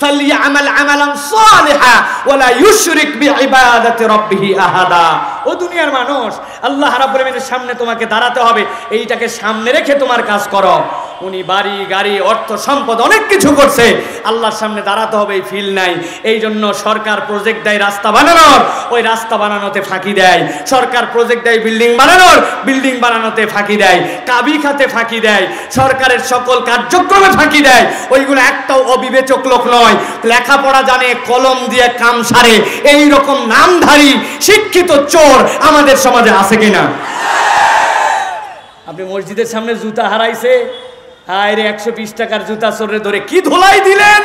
ফালিয়ামাল আমালান সালিহা ওয়ালা ইউশরিক বিইবাদাতি রাব্বিহি আহাদা। ও দুনিয়ার মানুষ, আল্লাহ রাব্বুল আলামিনের সামনে তোমাকে দাঁড়াতে হবে, এইটাকে সামনে রেখে তোমার কাজ করো। উনি বাড়ি গাড়ি অর্থ সম্পদ অনেক কিছু করছে, আল্লাহর সামনে দাঁড়াতে হবে এই ফিল নাই। এই জন্য সরকার প্রজেক্ট দেয় রাস্তা বানানোর, ওই রাস্তা বানানোতে ফাঁকি দেয়। সরকার প্রজেক্ট দেয় বিল্ডিং বানানোর, বিল্ডিং বানানোতে ফাঁকি দেয়। কাবি খাতে ফাঁকি দেয়, সরকারের সকল কার্যক্রমে ফাঁকি দেয়। ওইগুলো একটাও অবিবেচক লোক নয়, লেখাপড়া জানে, কলম দিয়ে কাম সারে, এই রকম নামধারী শিক্ষিত চোর আমাদের সমাজে আছে কিনা? আপনি মসজিদের সামনে জুতা হারাইছে, হায় রে 120 টাকার জুতা চোরে ধরে কি ধোলাই দিলেন,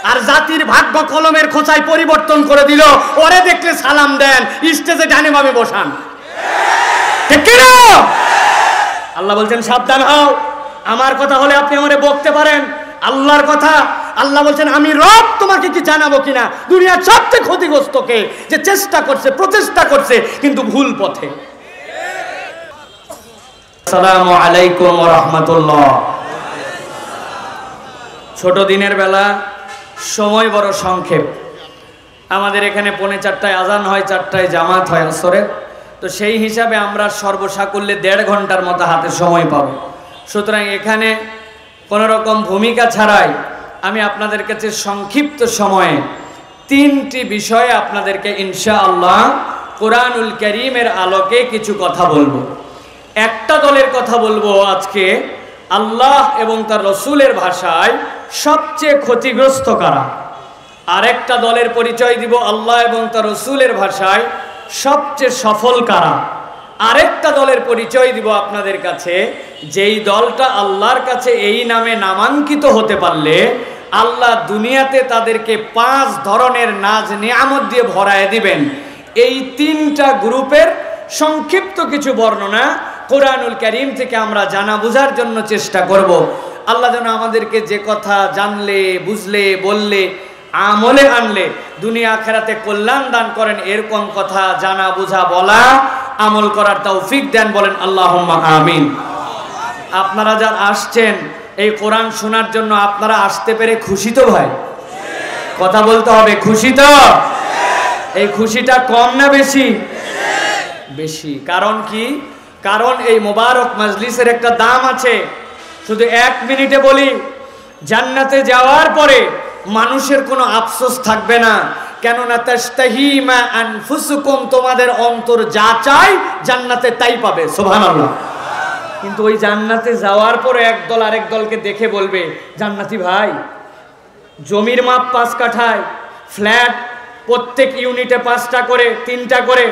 আর জাতির ভাগ্য কলমের খোঁচায় পরিবর্তন করে দিল। ওরে দেখলে সালাম দেন, স্টেজে ডানে বামে বসান, ঠিক কি না? আল্লাহ বলছেন সাবধান হও, আমার কথা হলে আপনি আমারে বকতে পারেন, আল্লাহর কথা। আল্লাহ বলছেন আমি রব, তোমাকে কি জানাবো কিনা? দুনিয়ার সবচেয়ে ক্ষতিগ্রস্তকে যে চেষ্টা করছে, প্রচেষ্টা করছে, কিন্তু ভুল পথে। আসসালামু আলাইকুম ওয়া রাহমাতুল্লাহ। ছোট দিনের বেলা, সময় বড় সংক্ষেপ। আমাদের এখানে 3:45 আজান হয়, 4টায় জামাত হয় আসরে। তো সেই হিসাবে আমরা সর্বসাকুল্যে 1.5 ঘন্টার মতো হাতে সময় পাবো। সুতরাং এখানে কোনো রকম ভূমিকা ছাড়াই আমি আপনাদের কাছে সংক্ষিপ্ত সময়ে 3টি বিষয়ে আপনাদেরকে ইনশাআল্লাহ কোরআনুল কারীমের আলোকে কিছু কথা বলবো। একটা দলের কথা বলবো আজকে, আল্লাহ এবং তার রসুলের ভাষায় সবচেয়ে ক্ষতিগ্রস্ত কারা। আরেকটা দলের পরিচয় দিব, আল্লাহ এবং তার রসুলের ভাষায় সবচেয়ে সফল কারা। আরেকটা দলের পরিচয় দিব আপনাদের কাছে, যেই দলটা আল্লাহর কাছে এই নামে নামাঙ্কিত হতে পারলে আল্লাহ দুনিয়াতে তাদেরকে 5 ধরনের নাজ নিয়ামত দিয়ে ভরায় দিবেন। এই 3টা গ্রুপের সংক্ষিপ্ত কিছু বর্ণনা কোরআনুল কারীম থেকে আমরা জানা বুঝার জন্য চেষ্টা করব। আল্লাহ যেন আমাদেরকে যে কথা জানলে, বুঝলে, বললে, আমলে আনলে দুনিয়া আখিরাতে কল্যাণ দান করেন, এরকম কথা জানা বুঝা বলা, আমল করার তৌফিক দেন, বলেন আল্লাহুম্মা আমিন। আপনারা যারা আসছেন এই কোরআন শোনার জন্য, আপনারা আসতে পেরে খুশি তো ভাই? কথা বলতে হবে, খুশি তো? এই খুশিটা কম না বেশি? বেশি। কারণ কি? কারণ এই মোবারক মাজলিসের একটা দাম আছে। শুধু 1 মিনিটে বলি, জান্নাতে যাওয়ার পরে মানুষের কোনো আফসোস থাকবে না। কেননা তাশতাহি মা আনফুসুকুম, তোমাদের অন্তর যা চায় জান্নাতে তাই পাবে, সুবহানাল্লাহ। কিন্তু ওই জান্নাতে যাওয়ার পরে একদল আরেক দলকে দেখে বলবে, জান্নাতি ভাই, জমির মাপ 5 কাঠায়, ফ্ল্যাট প্রত্যেক ইউনিটে 5টা করে, 3টা করে,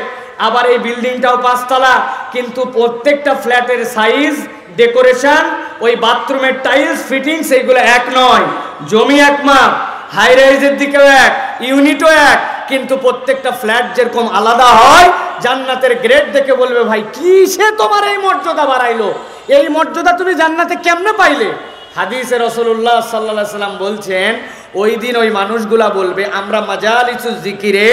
আবার এই বিল্ডিংটাও 5 তলা, কিন্তু প্রত্যেকটা ফ্ল্যাটের সাইজ, ডেকোরেশন, ওই বাথরুমের টাইলস, ফিটিংস, এইগুলো এক নয়। জমি এক মাপ, হাই রাইজের দিকেও এক, ইউনিটও এক, কিন্তু প্রত্যেকটা ফ্ল্যাট যেরকম আলাদা হয়, জান্নাতের গ্রেড দেখে বলবে, ভাই কিসে তোমার এই মর্যাদা বাড়াইলো? এই মর্যাদা তুমি জান্নাতে কেমনে পাইলে? হাদিসে রাসূলুল্লাহ সাল্লাল্লাহু আলাইহি সাল্লাম বলছেন, ওই দিন ওই মানুষগুলা বলবে, আমরা মাজালিসুজ জিকিরে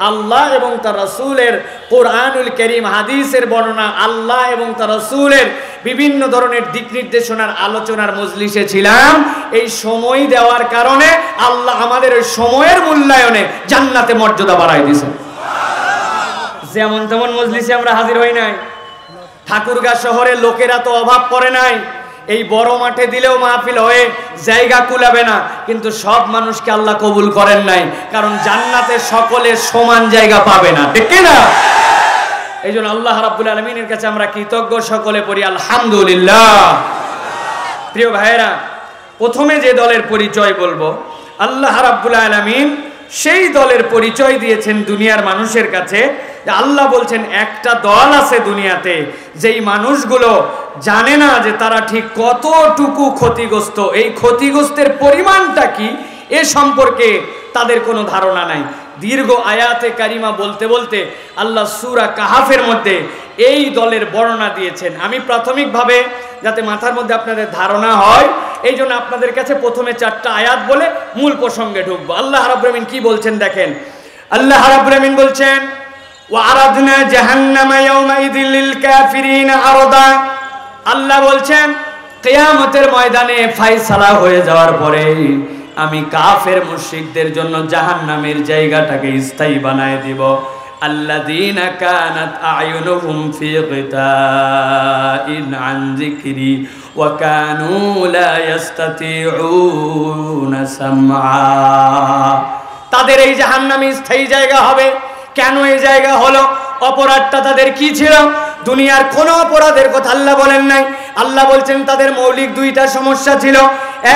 আল্লাহ এবং তার রাসূলের কোরআনুল কারীম, হাদিসের বর্ণনা, আল্লাহ এবং তার রাসূলের বিভিন্ন ধরনের দিক নির্দেশনার আলোচনার মজলিসে ছিলাম। এই সময় দেওয়ার কারণে আল্লাহ আমাদের ওই সময়ের মূল্যায়নে জান্নাতে মর্যাদা বাড়াই দিয়েছেন। যেমন তেমন মজলিসে আমরা হাজির হই নাই। ঠাকুরগাঁ শহরে লোকেরা তো অভাব পড়ে নাই, এই বড় মাঠে দিলেও মাহফিল হয়ে জায়গা কুলাবে না, কিন্তু সব মানুষকে আল্লাহ কবুল করেন নাই, কারণ জান্নাতে সকলে সমান জায়গা পাবে না, ঠিক না? এই জন্য আল্লাহ রাব্বুল আলামিনের কাছে আমরা কৃতজ্ঞ, সকলে পড়ি আলহামদুলিল্লাহ। প্রিয় ভাইয়েরা, প্রথমে যে দলের পরিচয় বলবো, আল্লাহ রাব্বুল আলামিন সেই দলের পরিচয় দিয়েছেন দুনিয়ার মানুষের কাছে। আল্লাহ বলছেন একটা দল আছে দুনিয়াতে, যেই মানুষগুলো জানে না যে তারা ঠিক কতটুকু ক্ষতিগ্রস্ত, এই ক্ষতিগ্রস্তের পরিমাণটা কি এ সম্পর্কে তাদের কোনো ধারণা নাই। দীর্ঘ আয়াতে কারিমা বলতে বলতে আল্লাহ সূরা কাহাফের মধ্যে এই দলের বর্ণনা দিয়েছেন। আমি প্রাথমিকভাবে যাতে মাথার মধ্যে আপনাদের ধারণা হয়, এই জন্য আপনাদের কাছে প্রথমে 4টা আয়াত বলে মূল প্রসঙ্গে ঢুকবো। আল্লাহ রাব্বুল আমিন কি বলছেন দেখেন। আল্লাহ রাব্বুল আমিন বলছেন, ওয়া আরাদনা জাহান্নামা ইয়াওমাইযিল লিল কাফিরিনা আরদা। আল্লাহ বলছেন কিয়ামতের ময়দানে ফয়সালা হয়ে যাওয়ার পরে আমি কাফের মুশরিকদের জন্য জাহান্নামের জায়গাটাকে স্থায়ী বানায় দিব। আল্লাযীনা কানাত আ'য়ুনুহুম ফী গিতাইন আন যিকরি ওয়া কানু লা ইস্তাতিউনা সামআ। তাদের এই জাহান্নামে স্থায়ী জায়গা হবে। কেন এই জায়গা হলো? অপরাধটা তাদের কি ছিল? দুনিয়ার কোন অপরাধের কথা আল্লাহ বলেন নাই। আল্লাহ বলছেন তাদের মৌলিক দুইটা সমস্যা ছিল।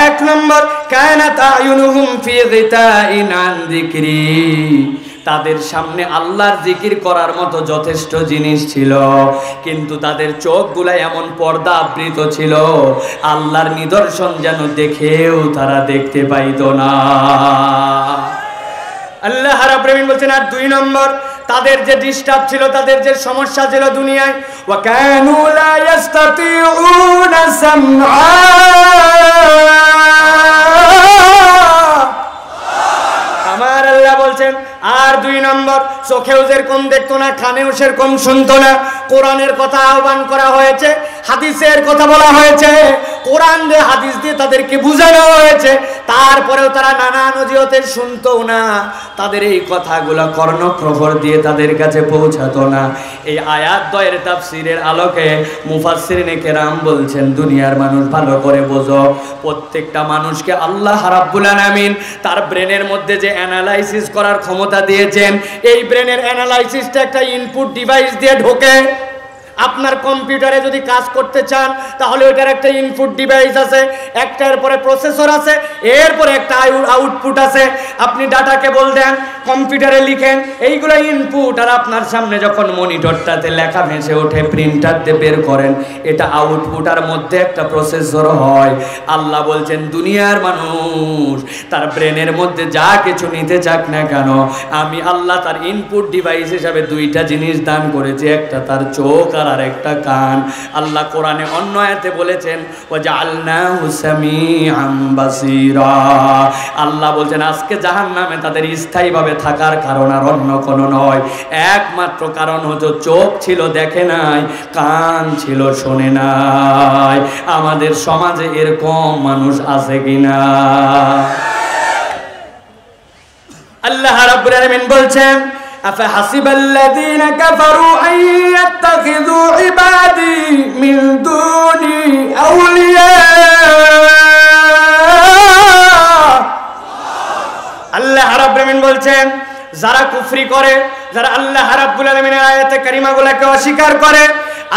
এক নম্বর, কানাত আ'য়ুনুহুম ফী গিতাইন আন যিকরি, তাদের সামনে আল্লাহর জিকির করার মতো যথেষ্ট জিনিস ছিল, কিন্তু তাদের চোখগুলা এমন পর্দা আবৃত ছিল, আল্লাহর নিদর্শন যেন দেখেও তারা দেখতে পাইত না। আল্লাহ রাব্বুল আলামিন বলছেন, আর দুই নম্বর, তাদের যে ডিস্টার্ব ছিল, তাদের যে সমস্যা ছিল দুনিয়ায়, ওয়া কানু লা ইস্তাতিউনা সামআ, আমার আল্লাহ বলছেন আর দুই নম্বর, চোখেও যেরকম দেখতো না, কানেও সেরকম শুনতো না। কোরআনের কথা আহ্বান করা হয়েছে, হাদিসের কথা বলা হয়েছে, কোরআন দিয়ে হাদিস দিয়ে তাদেরকে বুঝানো হয়েছে, তারপরেও তারা নানান অজুহাতে শুনতো না। তাদের এই কথাগুলো কর্ণপ্রহর দিয়ে তাদের কাছে পৌঁছাতো না। এই আয়াত দ্বয়ের তাফসীরের আলোকে মুফাসসিরিনে কেরাম বলছেন, দুনিয়ার মানুষ ভালো করে বোঝো, প্রত্যেকটা মানুষকে আল্লাহ রাব্বুল আলামিন তার ব্রেনের মধ্যে যে অ্যানালাইসিস করার ক্ষমতা দিয়েছেন, এই ব্রেনের অ্যানালাইসিসটা একটা ইনপুট ডিভাইস দিয়ে ঢোকে। আপনার কম্পিউটারে যদি কাজ করতে চান, তাহলে ওইটার একটা ইনপুট ডিভাইস আছে, একটার পরে প্রসেসর আছে, এরপরে একটা আউটপুট আছে। আপনি ডাটা কেবল দেন, কম্পিউটারে লিখেন, এইগুলো ইনপুট। আর আপনার সামনে যখন মনিটরটাতে লেখা ভেসে ওঠে, প্রিন্টার দিয়ে বের করেন, এটা আউটপুট। আর মধ্যে একটা প্রসেসর হয়। আল্লাহ বলছেন, দুনিয়ার মানুষ তার ব্রেনের মধ্যে যা কিছু নিতে চাক না কেন, আমি আল্লাহ তার ইনপুট ডিভাইস হিসাবে দুইটা জিনিস দান করেছি, একটা তার চোখ আর একটা কান। আল্লাহ কোরআনে অন্য আয়াতে বলেছেন, ওয়াজআলনাহু সামিআন বাসীরা। আল্লাহ বলছেন, আজকে জাহান্নামে তাদের স্থায়ীভাবে থাকার কারণ আর অন্য কোনো নয়, একমাত্র কারণ হচ্ছে চোখ ছিল দেখে নাই, কান ছিল শোনে নাই। আমাদের সমাজে এরকম মানুষ আছে কিনা? আল্লাহ রাব্বুল আলামিন বলছেন, আফাহাসিবাল্লাযীনা কাফারু আন ইয়াত্তাখিযু ইবাদি মিন দুনি আউলিয়া। আল্লাহ রাব্বুল আলামিন বলছেন, যারা কুফরি করে, যারা আল্লাহ রাব্বুল আলামিনের আয়াতে কারিমাগুলোকে অস্বীকার করে,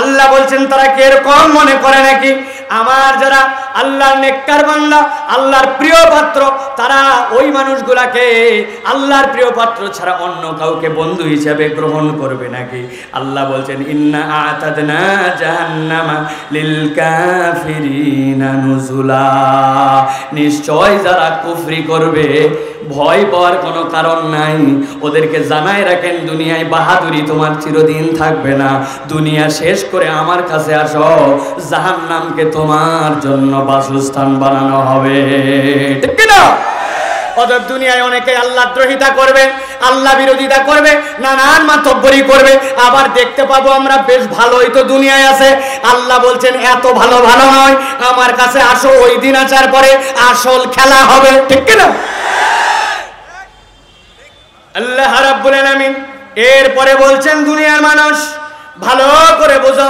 আল্লাহ বলছেন তারা কি এরকম মনে করে নাকি আমার যারা আল্লাহর নেককার বান্দা, আল্লাহর প্রিয় পাত্র, তারা ওই মানুষগুলাকে আল্লাহর প্রিয় পাত্র ছাড়া অন্য কাউকে বন্ধু হিসেবে গ্রহণ করবে নাকি? আল্লাহ বলছেন, ইন্না আ'তাদনা জাহান্নামা লিল কাফিরিনা নুজুলা। নিশ্চয় যারা কুফরি করবে, ভয় পাওয়ার কোনো কারণ নাই। ওদেরকে জানাই রাখেন, দুনিয়ায় বাহাদুরি তোমার চিরদিন থাকবে না। দুনিয়া শেষ করে আমার কাছে আসো, জাহান্নামকে তোমার জন্য বাসস্থান বানানো হবে। ঠিক কি না? অতএব দুনিয়ায় অনেকে আল্লাহ দ্রোহিতা করবে, আল্লাহ বিরোধিতা করবে, নানান মাতব্বরি করবে, আবার দেখতে পাবো আমরা বেশ ভালোই তো দুনিয়ায় আছে। আল্লাহ বলছেন, এত ভালো ভালো নয়, আমার কাছে আসো, ওই দিন আসার পরে আসল খেলা হবে। ঠিক কি না? আল্লাহ রাব্বুল আলামিন এরপরে বলছেন, দুনিয়ার মানুষ ভালো করে বোঝো,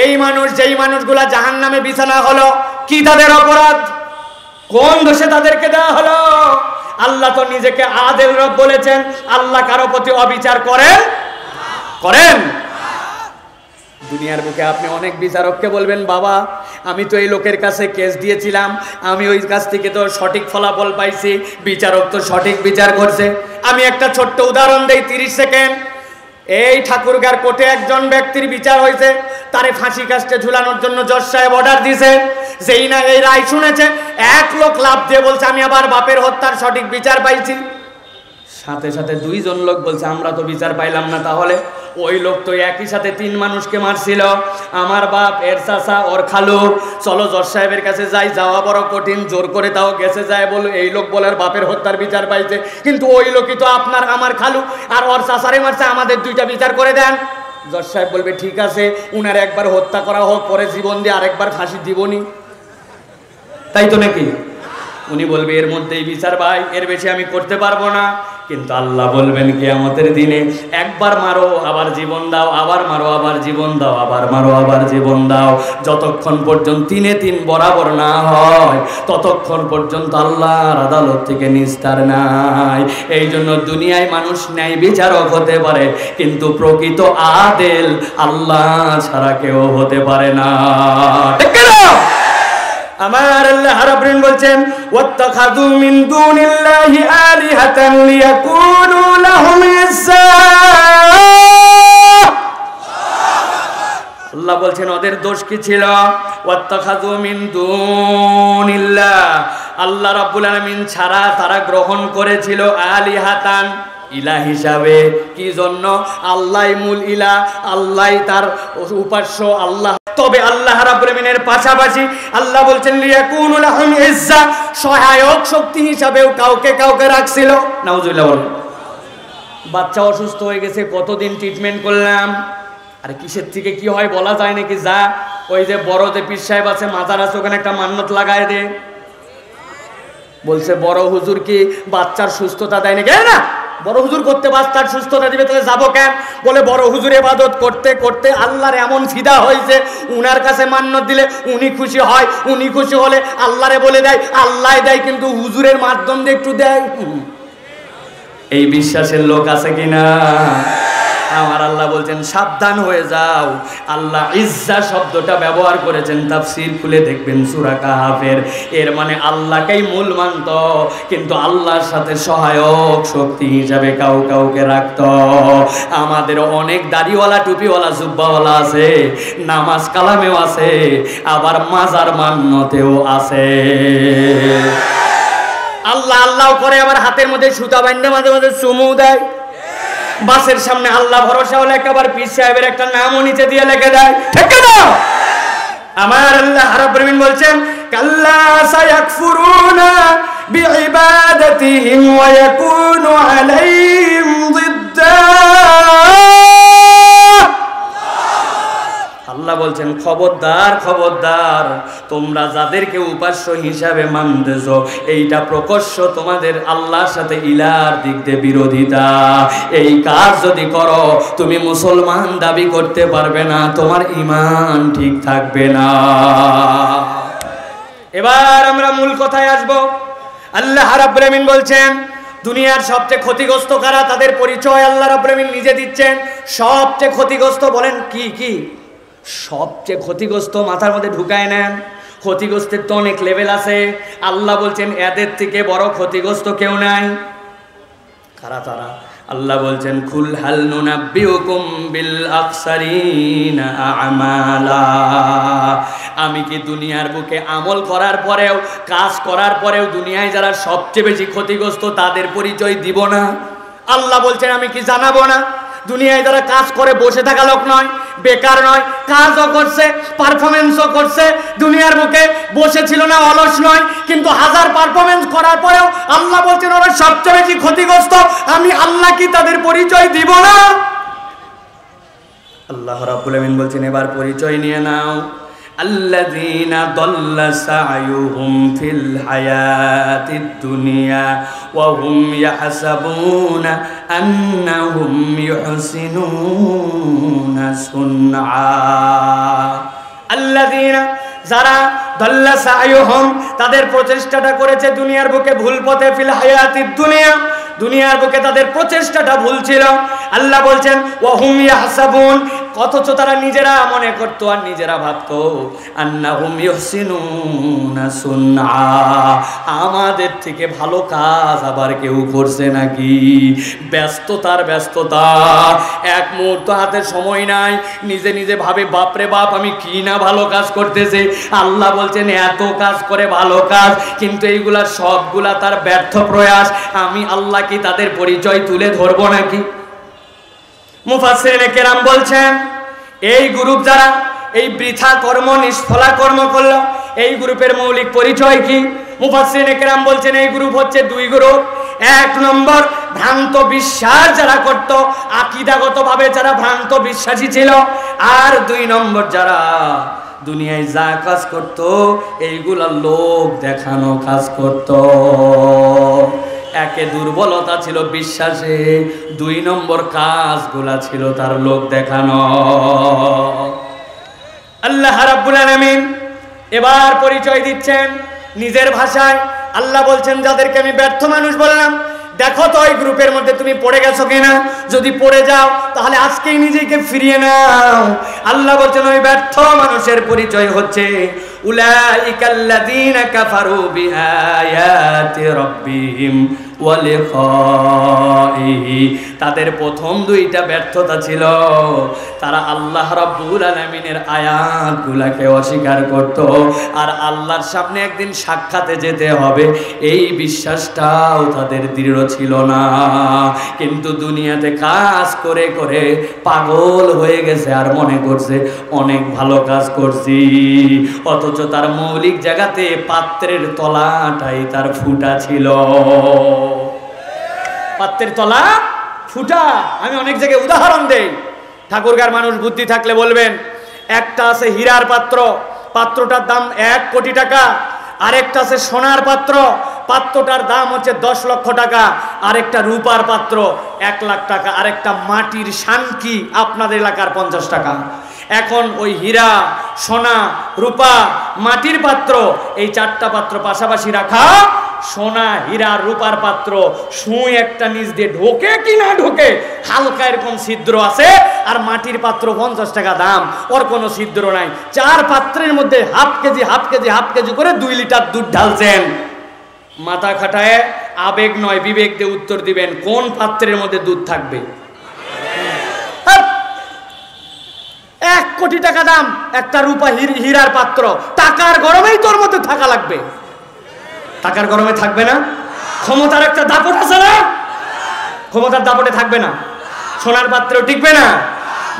এই মানুষ, যেই মানুষগুলা জাহান্নামে বিছানা হলো, কি তাদের অপরাধ, কোন দোষে তাদেরকে দেওয়া হলো? আল্লাহ তো নিজেকে আদেল রব বলেছেন। আল্লাহ কারো প্রতি অবিচার করেন? দুনিয়ার বুকে আপনি অনেক বিচারককে বলবেন, বাবা আমি তো এই লোকের কাছে কেস দিয়েছিলাম, আমি ওই কাছ থেকে তো সঠিক ফলাফল পাইছি, বিচারক তো সঠিক বিচার করছে। আমি একটা ছোট্ট উদাহরণ দেই, 30 সেকেন্ড। এই ঠাকুরগার কোর্টে একজন ব্যক্তির বিচার হয়েছে, তারে ফাঁসি কাস্টে ঝুলানোর জন্য জজ সাহেব অর্ডার দিয়েছে। যেই না এই রায় শুনেছে, এক লোক লাফ দিয়ে বলছে, আমি আবার বাপের হত্যার সঠিক বিচার পাইছি। সাথে সাথে 2 জন লোক বলছে, আমরা তো বিচার পাইলাম না। তাহলে ওই লোক তো একই সাথে 3 মানুষকে মারছিল, আমার বাপ, এর চাচা, ওর খালু। চলো জজ সাহেবের কাছে যাই, যাওয়া বড় কঠিন, জোর করে তাও গেছে যায়, বলো এই লোক বলার বাপের হত্যার বিচার পাইছে, কিন্তু ওই লোকই তো আপনার আমার খালু আর ওর চাচারে মারছে, আমাদের 2টা বিচার করে দেন। জজ সাহেব বলবে, ঠিক আছে, উনার একবার হত্যা করা হোক, পরে জীবন দিয়ে আরেকবার ফাঁসি দিবনি। তাই তো নাকি? উনি বলবে এর মধ্যেই বিচার ভাই, এর বেশি আমি করতে পারবো না। কিন্তু আল্লাহ বলবেন কিয়ামতের দিনে, একবার মারো আবার জীবন দাও, আবার মারো আবার জীবন দাও, আবার মারো আবার জীবন দাও। যতক্ষণ পর্যন্ত 3-3 বরাবর না হয় ততক্ষণ পর্যন্ত আল্লাহর আদালত থেকে নিস্তার নাই। এই জন্য দুনিয়ায় মানুষ ন্যায় বিচারক হতে পারে, কিন্তু প্রকৃত আদেল আল্লাহ ছাড়া কেউ হতে পারে না। ঠিক না? আমার আল্লাহ রাব্বুল বলছেন ওয়াত্তাখাযু মিন দুনিল্লাহি আলিহাতান লিয়াকুনু লাহুম ইজ্জা। আল্লাহ বলছেন ওদের দোষ কি ছিল? ওয়াত্তাখাযু মিন দুনিল্লাহ, আল্লাহ রাব্বুল আলামিন ছাড়া তারা গ্রহণ করেছিল আলিহাতান, ইলা হিসাবে। কি জন্য? আল্লাহই মূল ইলা, আল্লাহই তার উপাস্য আল্লাহ। তবে আল্লাহ রাব্বুল আলামিনের পাশাপাশি আল্লাহ বলছেন লিয়াকুনু লাহুম ইজ্জা, সহায়ক শক্তি হিসাবেও কাউকে কাউকে রাখছিল। নাউজুবিল্লাহ বলেন। বাচ্চা অসুস্থ হয়ে গেছে, কতদিন ট্রিটমেন্ট করলাম, আরে কিসের থেকে কি হয় বলা যায় নাকি? যা ওই যে বড় যে পীর সাহেব আছে, মাজার আছে, ওখানে একটা মান্নত লাগায় দে। বলছে বড় হুজুর কি বাচ্চার সুস্থতা দেয় নাকি? না, বড় হুজুর করতে বাচ্চার সুস্থতা দিবে, তাহলে যাবো কেন? বলে বড় হুজুর ইবাদত করতে করতে আল্লাহর এমন ফিদা হয়েছে, উনার কাছে মান্নত দিলে উনি খুশি হয়, উনি খুশি হলে আল্লাহরে বলে দেয়, আল্লাহ দেয়, কিন্তু হুজুরের মাধ্যম দিয়ে একটু দেয়। এই বিশ্বাসের লোক আছে কিনা? আমার আল্লাহ বলছেন সাবধান হয়ে যাও। আল্লাহ ইজ্জা শব্দটা ব্যবহার করেছেন, তাফসীর খুলে দেখবেন সূরা কাহাফের। এর মানে আল্লাহকেই মূল মানত, কিন্তু আল্লাহর সাথে সহায়ক শক্তি হিসাবে কাউকে রাখত। আমাদের অনেক দাড়িওয়ালা টুপিওয়ালা জুব্বাওয়ালা আছে, নামাজ কালামেও আছে, আবার মাজার মান্যতেও আছে। আল্লাহ আল্লাহ করে আবার হাতের মধ্যে সুতা বাঁধে মাঝে মাঝে চুমু দেয়। বাসের সামনে আল্লাহ ভরসা হলে একবার পীর সাহেবের একটা নামও নিচে দিয়ে লিখে দেয়। ঠিক না? আমার আল্লাহ রাব্বুল আলামিন বলছেন কাল্লা সায়াকফুরুনা বিইবাদাতিহিম ওয়া ইয়াকুনু আলাইহিম যিদ্দা। আল্লাহ বলছেন খবরদার খবরদার, তোমরা যাদেরকে উপাস্য হিসাবে মানতেছো, এইটা প্রকাশ্য তোমাদের আল্লাহর সাথে ইলার দিক দিয়ে বিরোধিতা। এই কাজ যদি করো তুমি মুসলমান দাবি করতে পারবে না, তোমার ঈমান ঠিক থাকবে না। এবার আমরা মূল কথায় আসব। আল্লাহ রাব্বুল আলামিন বলছেন দুনিয়ার সবচেয়ে ক্ষতিগ্রস্ত কারা, তাদের পরিচয় আল্লাহ রাব্বুল আলামিন নিজে দিচ্ছেন। সবচেয়ে ক্ষতিগ্রস্ত বলেন কি কি? সবচেয়ে ক্ষতিগ্রস্ত মাথার মধ্যে ঢুকায় নেন। ক্ষতিগ্রস্তের তো অনেক লেভেল আছে। আল্লাহ বলছেন এদের থেকে বড় ক্ষতিগ্রস্ত কেউ নাই। কারা তারা? আল্লাহ বলছেন কুল হাল নুনাব্বিউকুম বিল আখসারিনা আমালা। আমি কি দুনিয়ার বুকে আমল করার পরেও, কাজ করার পরেও দুনিয়ায় যারা সবচেয়ে বেশি ক্ষতিগ্রস্ত তাদের পরিচয় দিব না? আল্লাহ বলছেন আমি কি জানাবো না? দুনিয়ায় যারা কাজ করে বসে থাকা লোক নয়, বেকার নয়, কাজও করছে, পারফরমেন্সও করছে, দুনিয়ার বুকে বসে ছিল না, অলস নয়, কিন্তু হাজার পারফরমেন্স করার পরেও আল্লাহ বলছেন ওরা সবচেয়ে বেশি ক্ষতিগ্রস্ত। আমি আল্লাহ কি তাদের পরিচয় দিব না? আল্লাহ রাব্বুল আলামিন বলছেন এবার পরিচয় নিয়ে নাও। আল্লাযীনা দাল্লা সা'য়ুহুম ফিল হায়াতিদ দুনিয়া ওয়া হুম ইয়াহসাবুনা আন্নাহুম ইউহসিনুনা সুনআ। আল্লাযীনা যারা দাল্লা সা'য়ুহুম তাদের প্রচেষ্টাটা করেছে দুনিয়ার বুকে ভুল পথে, ফিল হায়াতিদ দুনিয়া দুনিয়ার বুকে তাদের প্রচেষ্টাটা ভুল ছিল। আল্লাহ বলছেন ওয়া হুম ইয়াহসাবুন, অথচ তারা নিজেরা মনে করতো আর নিজেরা ভাবতো আন্নাহুম ইউহসিনুনা সুনআ, আমাদের থেকে ভালো কাজ আবার কেউ করছে নাকি। ব্যস্ততার ব্যস্ততা, এক মুহূর্ত হাতে সময় নাই, নিজে নিজে ভাবে বাপরে বাপ আমি কি না ভালো কাজ করতেছি। আল্লাহ বলছেন এত কাজ করে ভালো কাজ, কিন্তু এইগুলা সবগুলা তার ব্যর্থ প্রয়াস। আমি আল্লাহ কি তাদের পরিচয় তুলে ধরবো নাকি? মুফাসসিরিনে কেরাম বলছেন এই গ্রুপ যারা এই বৃথা কর্ম, নিষ্ফলা কর্ম করলো, এই গ্রুপের মৌলিক পরিচয় কি? মুফাসসিরিনে কেরাম বলছেন এই গ্রুপ হচ্ছে দুই গ্রুপ। এক নম্বর ভ্রান্ত বিশ্বাস যারা করত, আকীদাগতভাবে যারা ভ্রান্ত বিশ্বাসী ছিল। আর দুই নম্বর যারা দুনিয়ায় যা কাজ করত এইগুলা লোক দেখানো কাজ করত। একে দুর্বলতা ছিল বিশ্বাসে, 2 নম্বর কাজগুলা ছিল তার লোক দেখানো। আল্লাহ রাব্বুল আলামিন এবার পরিচয় দিচ্ছেন নিজের ভাষায়। আল্লাহ বলছেন যাদেরকে আমি ব্যর্থ মানুষ বললাম, দেখো তো ওই গ্রুপের মধ্যে তুমি পড়ে গেছো কিনা। যদি পড়ে যাও তাহলে আজকেই নিজেকে ফিরিয়ে নাও। আল্লাহ বলছেন ওই ব্যর্থ মানুষের পরিচয় হচ্ছে উলাইকাল্লাযীনা কাফারু বিআয়াতি রাব্বিহিম ওয়া লিকাইহি। তাদের প্রথম 2টা ব্যর্থতা ছিল তারা আল্লাহ রাব্বুল আলামিনের আয়াতগুলোকে অস্বীকার করত, আর আল্লাহর সামনে একদিন সাক্ষাতে যেতে হবে এই বিশ্বাসটাও তাদের দৃঢ় ছিল না। কিন্তু দুনিয়াতে কাজ করে করে পাগল হয়ে গেছে আর মনে করছে অনেক ভালো কাজ করছি, অথচ তার মৌলিক জায়গাতে পাত্রের তলাটাই তার ফুটা ছিল। পাত্রের তলা ফুটা। আমি অনেক জায়গায় উদাহরণ দেই, ঠাকুরগাঁর মানুষ বুদ্ধি থাকলে বলবেন। একটা আছে হীরার পাত্র, পাত্রটার দাম 1 কোটি টাকা। আরেকটা আছে সোনার পাত্র, পাত্রটার দাম হচ্ছে 10 লক্ষ টাকা। আরেকটা রূপার পাত্র 1 লাখ টাকা। আরেকটা মাটির শানকি আপনাদের এলাকার 50 টাকা। এখন ওই হীরা, সোনা, রূপা, মাটির পাত্র, এই 4টা পাত্র পাশাপাশি রাখা। সোনা, হীরা, রূপার পাত্র সুই একটা নিচ দিয়ে ঢোকে কি না ঢোকে, হালকা এরকম ছিদ্র আছে। আর মাটির পাত্র 50 টাকা দাম, ওর কোনো ছিদ্র নাই। 4 পাত্রের মধ্যে হাফ কেজি করে 2 লিটার দুধ ঢালছেন। মাথা খাটায় আবেগ নয় বিবেক দিয়ে উত্তর দিবেন, কোন পাত্রের মধ্যে দুধ থাকবে? 1 কোটি টাকা দাম একটা রূপা হীরার পাত্র। টাকার গরমেই তোর মধ্যে থাকা লাগবে। টাকার গরমে থাকবে না। ক্ষমতার একটা দাপট আছে না, ক্ষমতার দাপটে থাকবে না। সোনার পাত্রেও টিকবে না।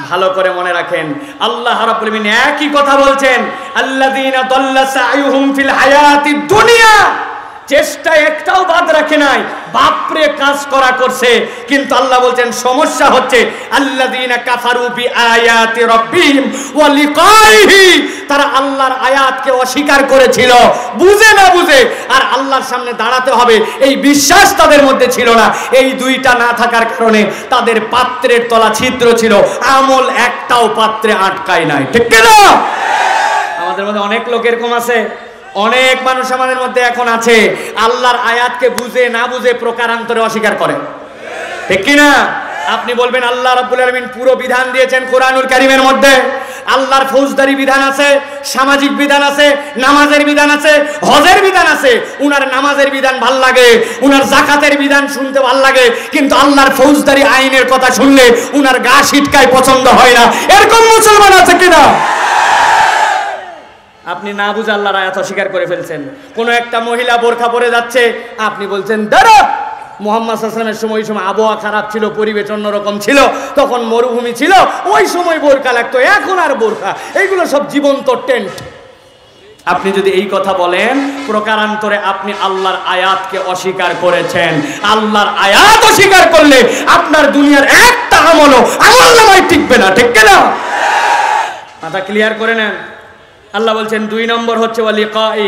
ভালো করে মনে রাখেন, আল্লাহ রাব্বুল আলামিন একই কথা বলছেন, আল্লাযীনা দাল্লা সাইয়ুহুম ফিল হায়াতিদ দুনিয়া। চেষ্টা একটাও বাদ রাখে নাই, বাপরে কাজ করা করছে। কিন্তু আল্লাহ বলছেন সমস্যা হচ্ছে আল্লাযীনা কাফারু বিআয়াতি রাব্বিহিম ওয়া লিকাইহি। তারা আল্লাহর আয়াতকে অস্বীকার করেছিল বুঝে না বুঝে, আর আল্লাহর সামনে দাঁড়াতে হবে এই বিশ্বাস তাদের মধ্যে ছিল না। এই 2টা না থাকার কারণে তাদের পাত্রের তলা ছিদ্র ছিল, আমল একটাও পাত্রে আটকায় নাই। ঠিক কি না? আমাদের মধ্যে অনেক লোক এরকম আছে, অনেক মানুষ আমাদের মধ্যে এখন আছে আল্লাহর আয়াতকে বুঝে না বুঝে প্রকারান্তরে অস্বীকার করে। ঠিক কি না? আপনি বলবেন আল্লাহ রাব্বুল আলামিন পুরো বিধান দিয়েছেন কোরআনুল কারীমের মধ্যে। আল্লাহর ফৌজদারি বিধান আছে, সামাজিক বিধান আছে, নামাজের বিধান আছে, হজের বিধান আছে। উনার নামাজের বিধান ভাল লাগে, উনার যাকাতের বিধান শুনতে ভাল লাগে, কিন্তু আল্লাহর ফৌজদারি আইনের কথা শুনলে উনার গা ছিটকায়, পছন্দ হয় না। এরকম মুসলমান আছে কিনা? আপনি না বুঝে আল্লাহর আয়াত অস্বীকার করে ফেলছেন। কোনো একটা মহিলা বোরখা পরে যাচ্ছে, আপনি বলছেন দাঁড়া, মুহাম্মদ সাল্লাল্লাহু আলাইহি ওয়াসাল্লামের সময় ওই সময় আবহাওয়া খারাপ ছিল, পরিবেশ অন্যরকম ছিল, তখন মরুভূমি ছিল, ওই সময় বোরখা লাগতো, এখন আর বোরখা, এইগুলো সব জীবন্ত টেন্ট। আপনি যদি এই কথা বলেন, প্রকারান্তরে আপনি আল্লাহর আয়াতকে অস্বীকার করেছেন। আল্লাহর আয়াত অস্বীকার করলে আপনার দুনিয়ার একটা আমলও আমলনামায় টিকবে না। ঠিক কিনা? মাথা ক্লিয়ার করে নেন। আল্লাহ বলছেন 2 নম্বর হচ্ছে ওয়া লিকাই।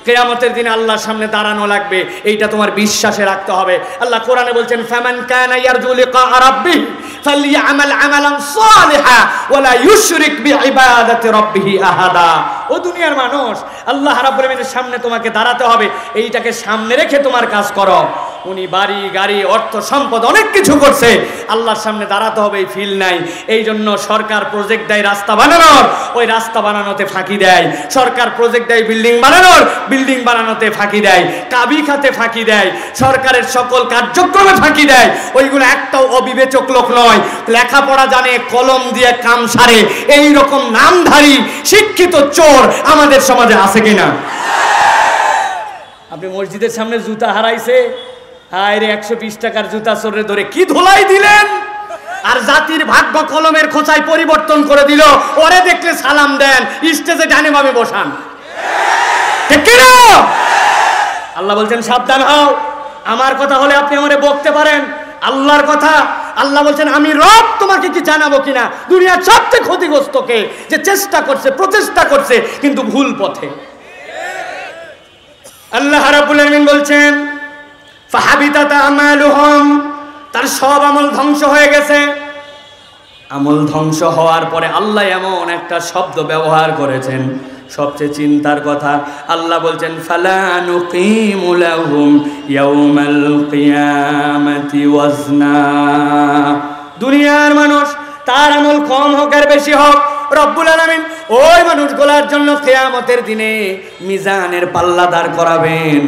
কিয়ামতের দিনে আল্লাহর সামনে দাঁড়ানো লাগবে, এইটা তোমার বিশ্বাসে রাখতে হবে। আল্লাহ কোরআনে বলছেন ফামান কানা ইয়ারজু লিকা রাব্বিহি ফালইআমাল আমালান সালিহা ওয়া লা ইউশরিক বিইবাদাতি রাব্বিহি আহাদা। ও দুনিয়ার মানুষ, আল্লাহ রাব্বুল আলামিনের সামনে তোমাকে দাঁড়াতে হবে, এইটাকে সামনে রেখে তোমার কাজ করো। উনি বাড়ি গাড়ি অর্থ সম্পদ অনেক কিছু করছে, আল্লাহর সামনে দাঁড়াতে হবে এই ফিল নাই। এই জন্য সরকার প্রজেক্ট দেয় রাস্তা বানানোর, ওই রাস্তা বানানোতে ফাঁকি দেয়। সরকার প্রজেক্ট দেয় বিল্ডিং বানানোর, বিল্ডিং বানানোতে ফাঁকি দেয়। কাবি খাতে ফাঁকি দেয়, সরকারের সকল কার্যক্রমে ফাঁকি দেয়। ওইগুলো একটাও অবিবেচক লোক নয়, লেখাপড়া জানে, কলম দিয়ে কাম সারে, এই রকম নামধারী শিক্ষিত চোর আমাদের সমাজে আছে কিনা? আপনি মসজিদের সামনে জুতা হারাইছে, হায় রে 120 টাকার জুতা চোরে ধরে কি ধোলাই দিলেন, আর জাতির ভাগ্য কলমের খোঁচায় পরিবর্তন করে দিল। ওরে দেখলে সালাম দেন, স্টেজে ডানে বামে বসান। ঠিক কি না? আল্লাহ বলছেন সাবধান হও। আমার কথা হলে আপনি আমারে বকতে পারেন, আল্লাহর কথা আল্লাহ বলছেন আমি রব তোমাকে কি জানাবো কিনা দুনিয়ার সবচেয়ে ক্ষতিগ্রস্তকে যে চেষ্টা করছে প্রচেষ্টা করছে কিন্তু ভুল পথে। আল্লাহ রাব্বুল আলামিন বলছেন ফাহাবিতাত আমালুহুম, তার সব আমল ধ্বংস হয়ে গেছে। আমল ধ্বংস হওয়ার পরে আল্লাহ এমন একটা শব্দ ব্যবহার করেছেন সবচেয়ে চিন্তার কথা। আল্লাহ বলছেন ফালা নুকিমু লাহুম ইয়াউমাল কিয়ামাতি ওয়াজনা। দুনিয়ার মানুষ তার আমল কম হোক আর বেশি হোক, রব্বুল আলামিন ওই মানুষগুলোর জন্য কিয়ামতের দিনে মিজানের পাল্লা দাঁড় করাবেন।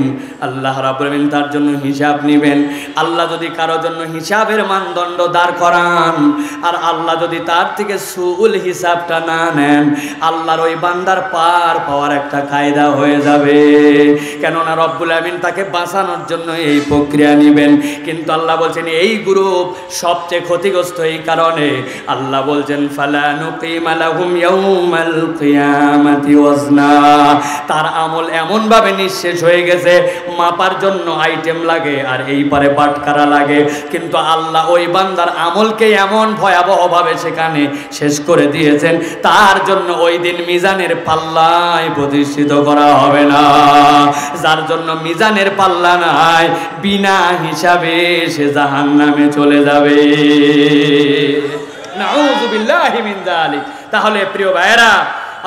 আল্লাহ রাব্বুল আলামিন তার জন্য হিসাব নেবেন। আল্লাহ যদি কারোর জন্য হিসাবের মানদণ্ড দাঁড় করান আর আল্লাহ যদি তার থেকে সুউল হিসাবটা না নেন, আল্লাহর ওই বান্দার পার পাওয়ার একটা কায়দা হয়ে যাবে। কেননা রব্বুল আলামিন তাকে বাঁচানোর জন্য এই প্রক্রিয়া নেবেন। কিন্তু আল্লাহ বলছেন এই গ্রুপ সবচেয়ে ক্ষতিগ্রস্ত এই কারণে আল্লাহ বলছেন ফালা নুকিমা লাহুম ইয়াউমাল কিয়ামাতি ওয়াজনা। তার আমল এমন ভাবে নিঃশেষ হয়ে গেছে, মাপার জন্য আইটেম লাগে আর এই পারে বাটখারা লাগে, কিন্তু আল্লাহ ওই বান্দার আমলকে এমন ভয়াবহভাবে সেখানে শেষ করে দিয়েছেন তার জন্য ওই দিন মিজানের পাল্লায় প্রতিষ্ঠিত করা হবে না। যার জন্য মিজানের পাল্লা নাই, বিনা হিসাবে সে জাহান্নামে চলে যাবে। নাউযু বিল্লাহি মিন যালিক। তাহলে প্রিয় ভাইরা,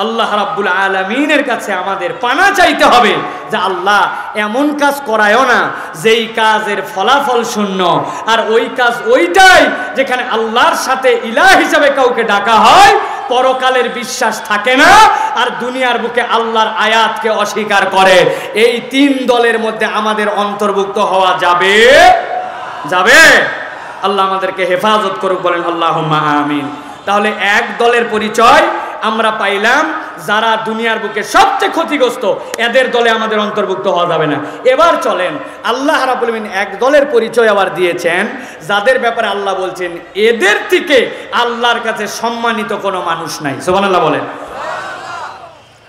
আল্লাহ রাব্বুল আলামিনের কাছে আমাদের পানা চাইতে হবে যে আল্লাহ এমন কাজ করায়ও না যেই কাজের ফলাফল শূন্য, আর ওই কাজ ওইটাই যেখানে আল্লাহর সাথে ইলাহ হিসাবে কাউকে ডাকা হয়, পরকালের বিশ্বাস থাকে না, আর দুনিয়ার বুকে আল্লাহর আয়াতকে অস্বীকার করে। এই তিন দলের মধ্যে আমাদের অন্তর্ভুক্ত হওয়া যাবে যাবে আল্লাহ আমাদেরকে হেফাজত করুক, বলেন আল্লাহুম্মা আমিন। তাহলে এক দলের পরিচয় আমরা পাইলাম যারা দুনিয়ার বুকে সবচেয়ে ক্ষতিগ্রস্ত, এদের দলে আমাদের অন্তর্ভুক্ত হওয়া যাবে না। এবার চলেন আল্লাহ রাব্বুল আলামিন এক দলের পরিচয় আবার দিয়েছেন যাদের ব্যাপারে আল্লাহ বলছেন এদের থেকে আল্লাহর কাছে সম্মানিত কোনো মানুষ নাই। সুবহানাল্লাহ বলেন।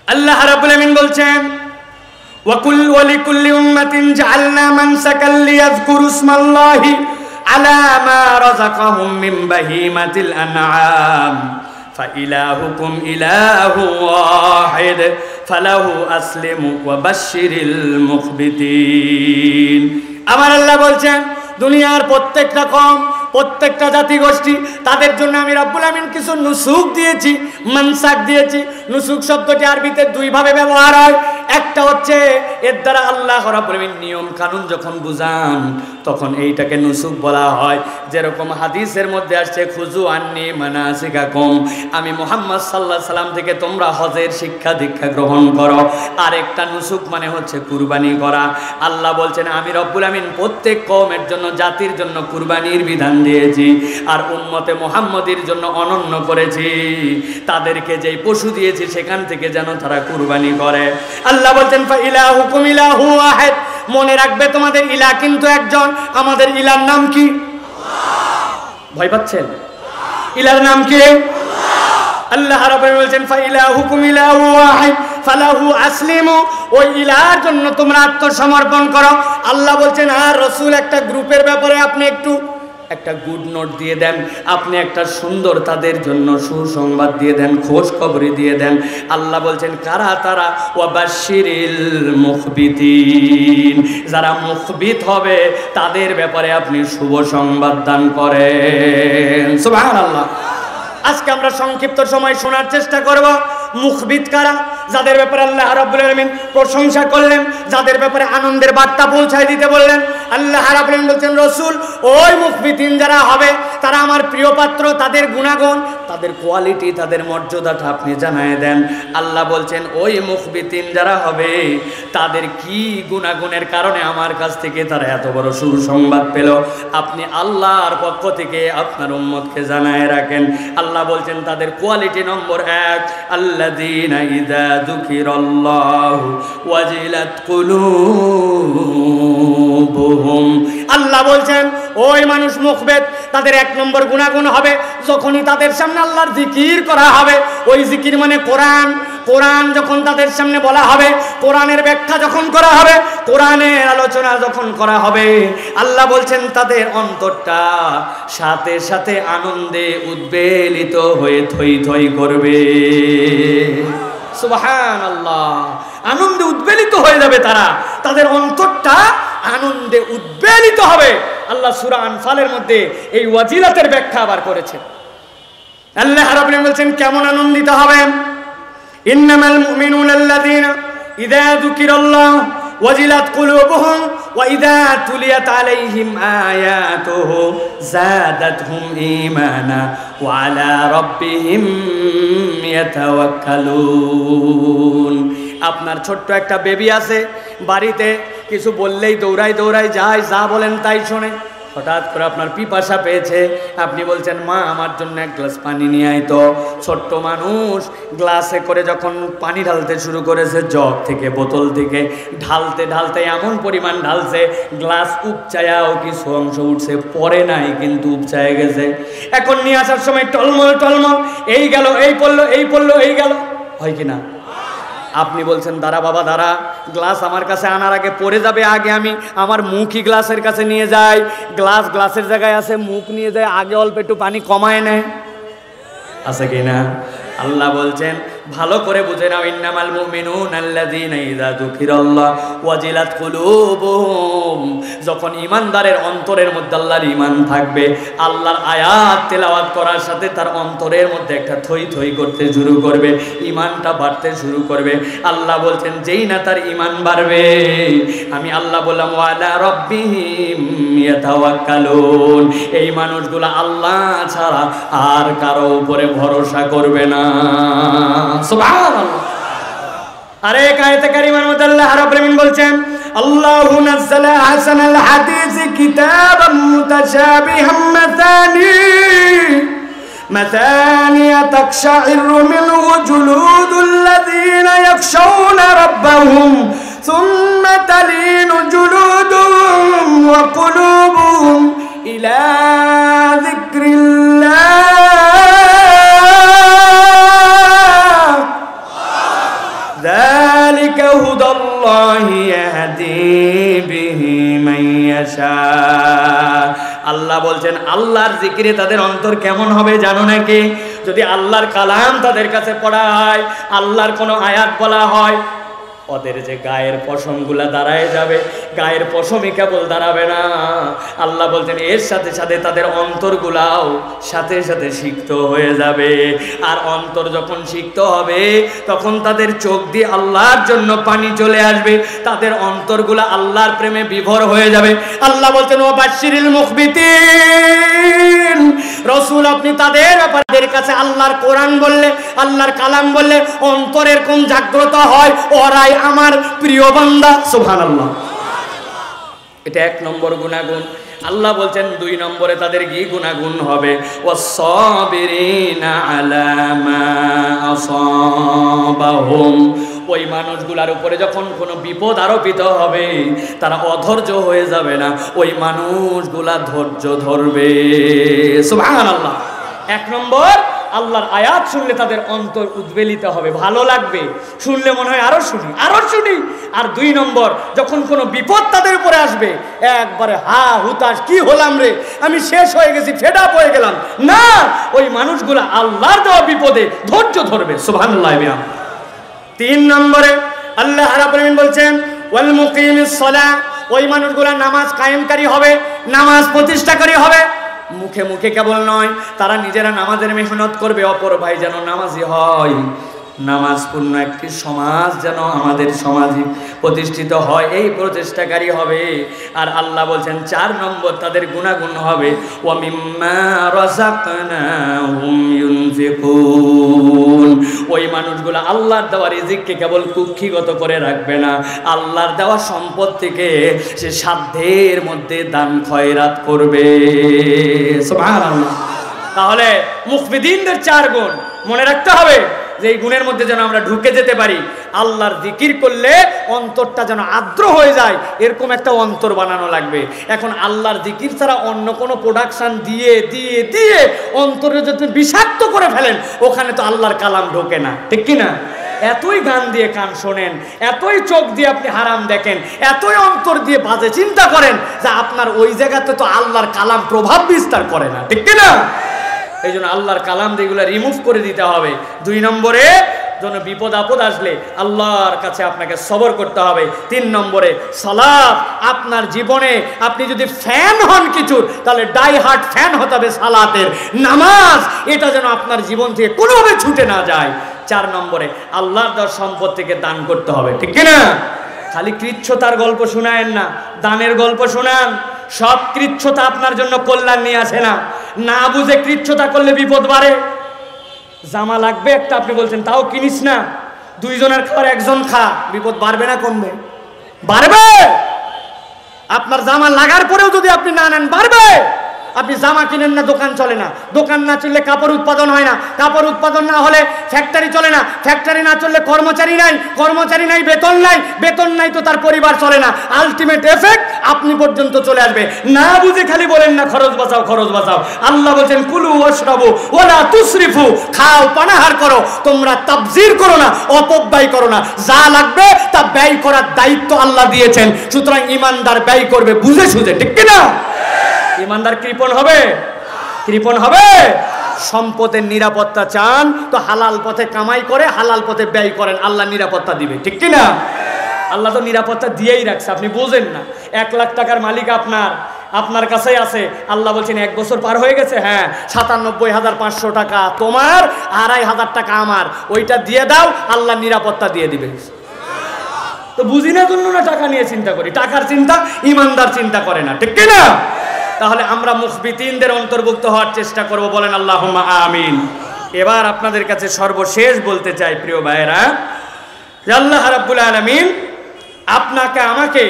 আল্লাহ রাব্বুল আলামিন বলছেন ওয়া লিকুল্লি উম্মাতিন জাআলনা মানসাকাল লিয়াযকুরু ইসমাল্লাহি আলা মা রাযাকাহুম মিন বাহিমাতিল আনআম ফাইলাহুকুম ইলাহু ওয়াহিদ ফালাহু আসলিমু ওয়া বাশশিরিল মুখবিতিন। আমার আল্লাহ বলছেন দুনিয়ার প্রত্যেকটা কওম, প্রত্যেকটা জাতিগোষ্ঠী, তাদের জন্য আমি রব্বুল আমিন কিছু নুসুক দিয়েছি, মানসাক দিয়েছি। নুসুক শব্দটি আরবিতে দুই ভাবে ব্যবহার হয়। একটা হচ্ছে এর দ্বারা আল্লাহ রাব্বুল আমিন নিয়ম কানুন যখন বুঝান তখন এইটাকে নুসুক বলা হয়। যেরকম হাদিসের মধ্যে আসছে খুযু আন্নি মানাসিকাকুম, আমি মুহাম্মদ সাল্লাল্লাহু আলাইহি সাল্লাম থেকে তোমরা হজের শিক্ষা দীক্ষা গ্রহণ করো। আর একটা নুসুক মানে হচ্ছে কুরবানি করা। আল্লাহ বলছেন আমি রব্বুল আমিন প্রত্যেক কওমের জন্য, জাতির জন্য কুরবানির বিধান দিয়েছি, আর উম্মতে মুহাম্মদীর জন্য অনন্য করেছি। তাদেরকে যেই পশু দিয়েছি সেখান থেকে যেন তারা কুরবানি করে। আল্লাহ বলছেন ফা ইলাহুকুম ইলাহু ওয়াহিদ, মনে রাখবে তোমাদের ইলাহ কিন্তু একজন। আমাদের ইলাহর নাম কি? আল্লাহ। ভয় পাচ্ছেন? ইলাহর নাম কি? আল্লাহ রাব্বুল আলামিন বলছেন ফা ইলাহুকুম ইলাহু ওয়াহিদ ফালাহু আসলিমু, ওই ইলাহর জন্য তোমরা আত্মসমর্পণ করো। আল্লাহ বলছেন আর রাসূল একটা গ্রুপের ব্যাপারে আপনি একটু একটা গুড নোট দিয়ে দেন, আপনি একটা সুন্দর তাদের জন্য সুসংবাদ দিয়ে দেন, খোঁজ খবরি দিয়ে দেন। আল্লাহ বলছেন কারা তারা? ওয়া বাশশিরিল মুখবিতিন, যারা মুখবিত হবে তাদের ব্যাপারে আপনি শুভ সংবাদ দান করেন। সুবহানাল্লাহ। আজকে আমরা সংক্ষিপ্ত সময় শোনার চেষ্টা করব মুখবিত কারা, যাদের ব্যাপারে আল্লাহ রাব্বুল আলামিন প্রশংসা করলেন, যাদের ব্যাপারে আনন্দের বার্তা পৌঁছায় দিতে বললেন। আল্লাহ রাব্বুল আলামিন বলছেন রাসূল ওই মুখবিতিন যারা হবে তারা আমার প্রিয় পাত্র, তাদের গুণাগুণ, তাদের কোয়ালিটি, তাদের মর্যাদাটা আপনি জানায় দেন। আল্লাহ বলছেন ওই মুখবিতিন যারা হবে তাদের কি গুণাগুণের কারণে আমার কাছ থেকে তারা এত বড় সুসংবাদ পেল, আপনি আল্লাহর পক্ষ থেকে আপনার উম্মতকে জানায় রাখেন। আল্লাহ বলছেন তাদের কোয়ালিটি নম্বর 1, আল্লাযীনা ইযা যুকিরাল্লাহু ওয়াজিলাত কুলুবুহুম কুলুবুহুম। আল্লাহ বলছেন ওই মানুষ মুখবেদ, তাদের এক নম্বর গুনাহগুণ হবে যখনই তাদের সামনে আল্লাহর জিকির করা হবে, ওই জিকির মানে কোরআন, কোরআন যখন তাদের সামনে বলা হবে, কোরআনের ব্যাখ্যা যখন করা হবে, কোরআনের আলোচনা যখন করা হবে, আল্লাহ বলছেন তাদের অন্তরটা সাথে সাথে আনন্দে উদ্বেলিত হয়ে থই থই করবে। সুবহানাল্লাহ, আনন্দে উদ্বেলিত হয়ে যাবে তারা, তাদের অন্তরটা আনন্দে উদ্বেলিত হবে। আল্লাহ সূরা আনফালের মধ্যে এই ওয়াজিলাতের ব্যাখ্যা আবার করেছেন। আল্লাহ রাব্বুল আলামিন বলছেন কেমন আনন্দিত হবে। ইন্নামাল মুমিনুনা আল্লাযীনা ইযা যুকিরাল্লাহ ওয়াজিলাত কুলুবুহুম ওয়া ইযা তুলিয়াত আলাইহিম আয়াতুহু যাদাতহুম ঈমানা ওয়া আলা রাব্বিহিম ইয়াতাওয়াক্কালুন। আপনার ছোট্ট একটা বেবি আছে বাড়িতে, কিছু বললেই দৌড়াই দৌড়াই যায়, যা বলেন তাই শোনে। হঠাৎ করে আপনার পিপাসা পেয়েছে, আপনি বলছেন মা আমার জন্য এক গ্লাস পানি নিয়ে আয় তো। ছোট্ট মানুষ গ্লাসে করে যখন পানি ঢালতে শুরু করেছে, জগ থেকে বোতল থেকে ঢালতে ঢালতে এমন পরিমাণ ঢালছে গ্লাস উপচায়াও কিছু অংশ উঠছে, পরে নাই কিন্তু উপচায় গেছে। এখন নিয়ে আসার সময় টলমল টলমল, এই গেল এই পড়লো এই পড়লো এই গেল, হয় কি না? আপনি বলছেন দাঁড়া বাবা দাঁড়া, গ্লাস আমার কাছে আনার আগে পড়ে যাবে, আগে আমি আমার মুখই গ্লাসের কাছে নিয়ে যাই। গ্লাস গ্লাসের জায়গায় আছে, মুখ নিয়ে যায়, আগে অল্প একটু পানি কমায় নেয়, আছে কি না? আল্লাহ বলছেন ভালো করে বুঝে নাও, ইন্নামাল মুমিনুনা আল্লাযীনা ইযা যুকিরাল্লাহ ওয়াজিলাত কুলুবুহুম। যখন ঈমানদারের অন্তরের মধ্যে আল্লাহর ঈমান থাকবে, আল্লাহর আয়াত তেলাওয়াত করার সাথে তার অন্তরের মধ্যে একটা থই থই করতে শুরু করবে, ঈমানটা বাড়তে শুরু করবে। আল্লাহ বলছেন যেই না তার ঈমান বাড়বে, আমি আল্লাহ বললাম ওয়া আলা রাব্বিহিম ইয়াতাওয়াক্কালুন, এই মানুষগুলো আল্লাহ ছাড়া আর কারো উপরে ভরসা করবে না। সুবহানাল্লাহ। আরেক আয়াতে কারিমার মধ্যে আল্লাহ রাব্বুল আলামিন বলছেন আল্লাহু নাযালা আহসানাল হাদিসি কিতাবাম মুতাশাবিহাম মাসানি তাকশাইরু মিনহু জুলুদুল লাযীনা ইয়াখশাউনা রাব্বাহুম সুম্মা তালিনু জুলুদুহুম ওয়া কুলুবুহুম ইলা যিকরিল্লাহ যালিকা হুদাল্লাহি ইয়াহদি বিহি মান ইয়াশা। আল্লাহ বলছেন আল্লাহর জিকিরে তাদের অন্তর কেমন হবে জানো নাকি? যদি আল্লাহর কালাম তাদের কাছে পড়া হয়, আল্লাহর কোনো আয়াত বলা হয়, ওদের যে গায়ের পশমগুলা দাঁড়ায় যাবে, গায়ের পশমই কেবল দাঁড়াবে না, আল্লাহ বলছেন এর সাথে সাথে তাদের অন্তরগুলাও সাথে সাথে সিক্ত হয়ে যাবে। আর অন্তর যখন সিক্ত হবে তখন তাদের চোখ দিয়ে আল্লাহর জন্য পানি চলে আসবে, তাদের অন্তরগুলা আল্লাহর প্রেমে বিভোর হয়ে যাবে। আল্লাহ বলছেন ওয়া বাশশিরিল মুখবিতিন, রাসূল আপনি তাদের ব্যাপারে কাছে আল্লাহর কোরআন বললে, আল্লাহর কালাম বললে অন্তরের কোন জাগ্রত হয়, ওরাই আমার প্রিয় বান্দা। সুবহানাল্লাহ। এটা এক নম্বর গুনাহগুণ। আল্লাহ বলছেন দুই নম্বরে তাদের কি গুনাহগুণ হবে, ওয়াস-সাবিরিনা আলা মা আসাবাহুম, ওই মানুষগুলার উপরে যখন কোনো বিপদ আরোপিত হবে তারা অধৈর্য হয়ে যাবে না, ওই মানুষগুলা ধৈর্য ধরবে। সুবহানাল্লাহ। এক নম্বর আল্লাহর আয়াত শুনলে তাদের অন্তর উদ্বেলিত হবে, ভালো লাগবে, শুনলে মনে হয় আরো শুনি আরো শুনি। আর দুই নম্বর যখন কোনো বিপদ তাদের উপরে আসবে একবারে হা হুতাশ, কি হলাম রে, আমি শেষ হয়ে গেছি, ফেড আপ হয়ে গেলাম না, ওই মানুষগুলো আল্লাহর দেওয়া বিপদে ধৈর্য ধরবে। সুবহানাল্লাহ। তিন নম্বরে আল্লাহ রাব্বুল আলামিন বলছেন ওয়াল মুকিমিস সালাহ, ওই মানুষগুলো নামাজ কায়েমকারী হবে, নামাজ প্রতিষ্ঠাকারী হবে। মুখে মুখে কেবল নয়, তারা নিজেরা নামাজের মেহনত করবে, অপর ভাই যেন নামাজি হয়, নামাজপূর্ণ একটি সমাজ যেন আমাদের সমাজে প্রতিষ্ঠিত হয়, এই প্রচেষ্টাকারী হবে। আর আল্লাহ বলছেন চার নম্বর তাদের গুনাহগুণ হবে ওয়া মিম্মা রাযাকনাহুম ইউনফিকুন, ওই মানুষগুলো আল্লাহর দেওয়া রিজিককে কেবল কুক্ষিগত করে রাখবে না, আল্লাহর দেওয়া সম্পদ থেকে সে সাধ্যের মধ্যে দান খয়রাত করবে। সুবহানাল্লাহ। তাহলে মুখবিদিনদের চার গুণ মনে রাখতে হবে। যে এই গুণের মধ্যে যেন আমরা ঢুকে যেতে পারি। আল্লাহর জিকির করলে অন্তরটা যেন আর্দ্র হয়ে যায়, এরকম একটা অন্তর বানানো লাগবে। এখন আল্লাহর জিকির ছাড়া অন্য কোনো প্রোডাকশন দিয়ে দিয়ে দিয়ে অন্তরে যদি বিষাক্ত করে ফেলেন, ওখানে তো আল্লাহর কালাম ঢোকে না, ঠিক কি না? এতই গান দিয়ে কান শোনেন, এতই চোখ দিয়ে আপনি হারাম দেখেন, এতই অন্তর দিয়ে বাজে চিন্তা করেন, যে আপনার ওই জায়গাতে তো আল্লাহর কালাম প্রভাব বিস্তার করে না, ঠিক কি না? এই জন্য আল্লাহর কালাম যেগুলো রিমুভ করে দিতে হবে। 2 নম্বরে, জন্য বিপদ আপদ আসলে আল্লাহর কাছে আপনাকে সবর করতে হবে। 3 নম্বরে, সালাত। আপনার জীবনে আপনি যদি ফ্যান হন কিছুর, তাহলে ডাই হার্ট ফ্যান হতে হবে সালাতের। নামাজ, এটা যেন আপনার জীবন থেকে কোনোভাবে ছুটে না যায়। 4 নম্বরে, আল্লাহর দেওয়া সম্পদ থেকে দান করতে হবে, ঠিক কিনা? খালি কৃচ্ছতার গল্প শোনায়েন না, দানের গল্প শোনান। সব কৃচ্ছতা আপনার জন্য কল্যাণ নিয়ে আসে না। না বুঝে কৃচ্ছতা করলে বিপদ বাড়ে। জামা লাগবে একটা, আপনি বলছেন তাও কিনিস না, 2 জনের খাবার 1 জন খা, বিপদ বাড়বে না কমবে? বাড়বে। আপনার জামা লাগার পরেও যদি আপনি না নেন, বাড়বে। আপনি জামা কিনেন না, দোকান চলে না, দোকান না চললে কাপড় উৎপাদন হয় না, কাপড় উৎপাদন না হলে ফ্যাক্টরি চলে না, ফ্যাক্টরি না চললে কর্মচারী নাই, কর্মচারী নাই, বেতন নাই, বেতন নাই তো তার পরিবার চলে না। আলটিমেট এফেক্ট আপনি পর্যন্ত চলে আসবে। না বুঝে খালি বলেন না খরচ বাঁচাও, খরচ বাঁচাও। আল্লাহ বলছেন কুলু ওয়াশরাবু ওয়ালা তুসরিফু, খাও পানাহার করো, তোমরা তাবজির করো না, অপব্যয় করো না। যা লাগবে তা ব্যয় করার দায়িত্ব আল্লাহ দিয়েছেন। সুতরাং ইমানদার ব্যয় করবে বুঝে সুঝে, ঠিক কি না? ইমানদার কৃপণ হবে? কৃপণ হবে? সম্পদের নিরাপত্তা চান তো হালাল পথে কামাই করে হালাল পথে ব্যয় করেন, আল্লাহ নিরাপত্তা দিবে, ঠিক কি না? আল্লাহ তো নিরাপত্তা দিয়েই রাখছে, আপনি বোঝেন না। 1 লাখ টাকার মালিক আপনার কাছেই আছে। আল্লাহ বলছেন 1 বছর পার হয়ে গেছে, হ্যাঁ 97,500 টাকা তোমার, 2,500 টাকা আমার, ওইটা দিয়ে দাও, আল্লাহ নিরাপত্তা দিয়ে দিবে। তো বুঝি না জন্য না টাকা নিয়ে চিন্তা করি, টাকার চিন্তা ইমানদার চিন্তা করে না, ঠিক কি না? তাহলে আমরা মুখবিতিনদের অন্তর্ভুক্ত হওয়ার চেষ্টা করব, বলেন আল্লাহুম্মা আমিন। এবার আপনাদের কাছে সর্বশেষ বলতে চাই প্রিয় ভাইয়েরা, যে আল্লাহ রাব্বুল আলামিন আপনাকে আমাকে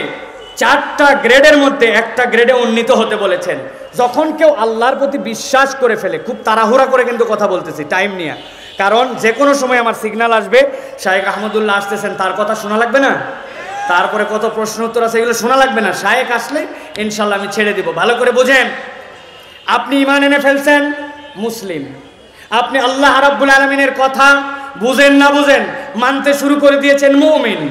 4টা গ্রেডের মধ্যে একটা গ্রেডে উন্নীত হতে বলেছেন। যখন কেউ আল্লাহর প্রতি বিশ্বাস করে ফেলে, খুব তাড়াহুড়া করে কিন্তু কথা বলতেছি, টাইম নিয়ে, কারণ যে কোনো সময় আমার সিগন্যাল আসবে, শায়েখ আহমদুল্লাহ আসতেছেন, তার কথা শোনা লাগবে না? তারপরে কত প্রশ্ন উত্তর আছে, এগুলো শোনা লাগবে না। শায়েখ আসলে ইনশাল্লাহ আমি ছেড়ে দিব। ভালো করে বোঝেন, আপনি ঈমান এনে ফেলছেন, মুসলিম। আপনি আল্লাহ রাব্বুল আলামিনের কথা বুঝেন না বুঝেন মানতে শুরু করে দিয়েছেন, মুমিন।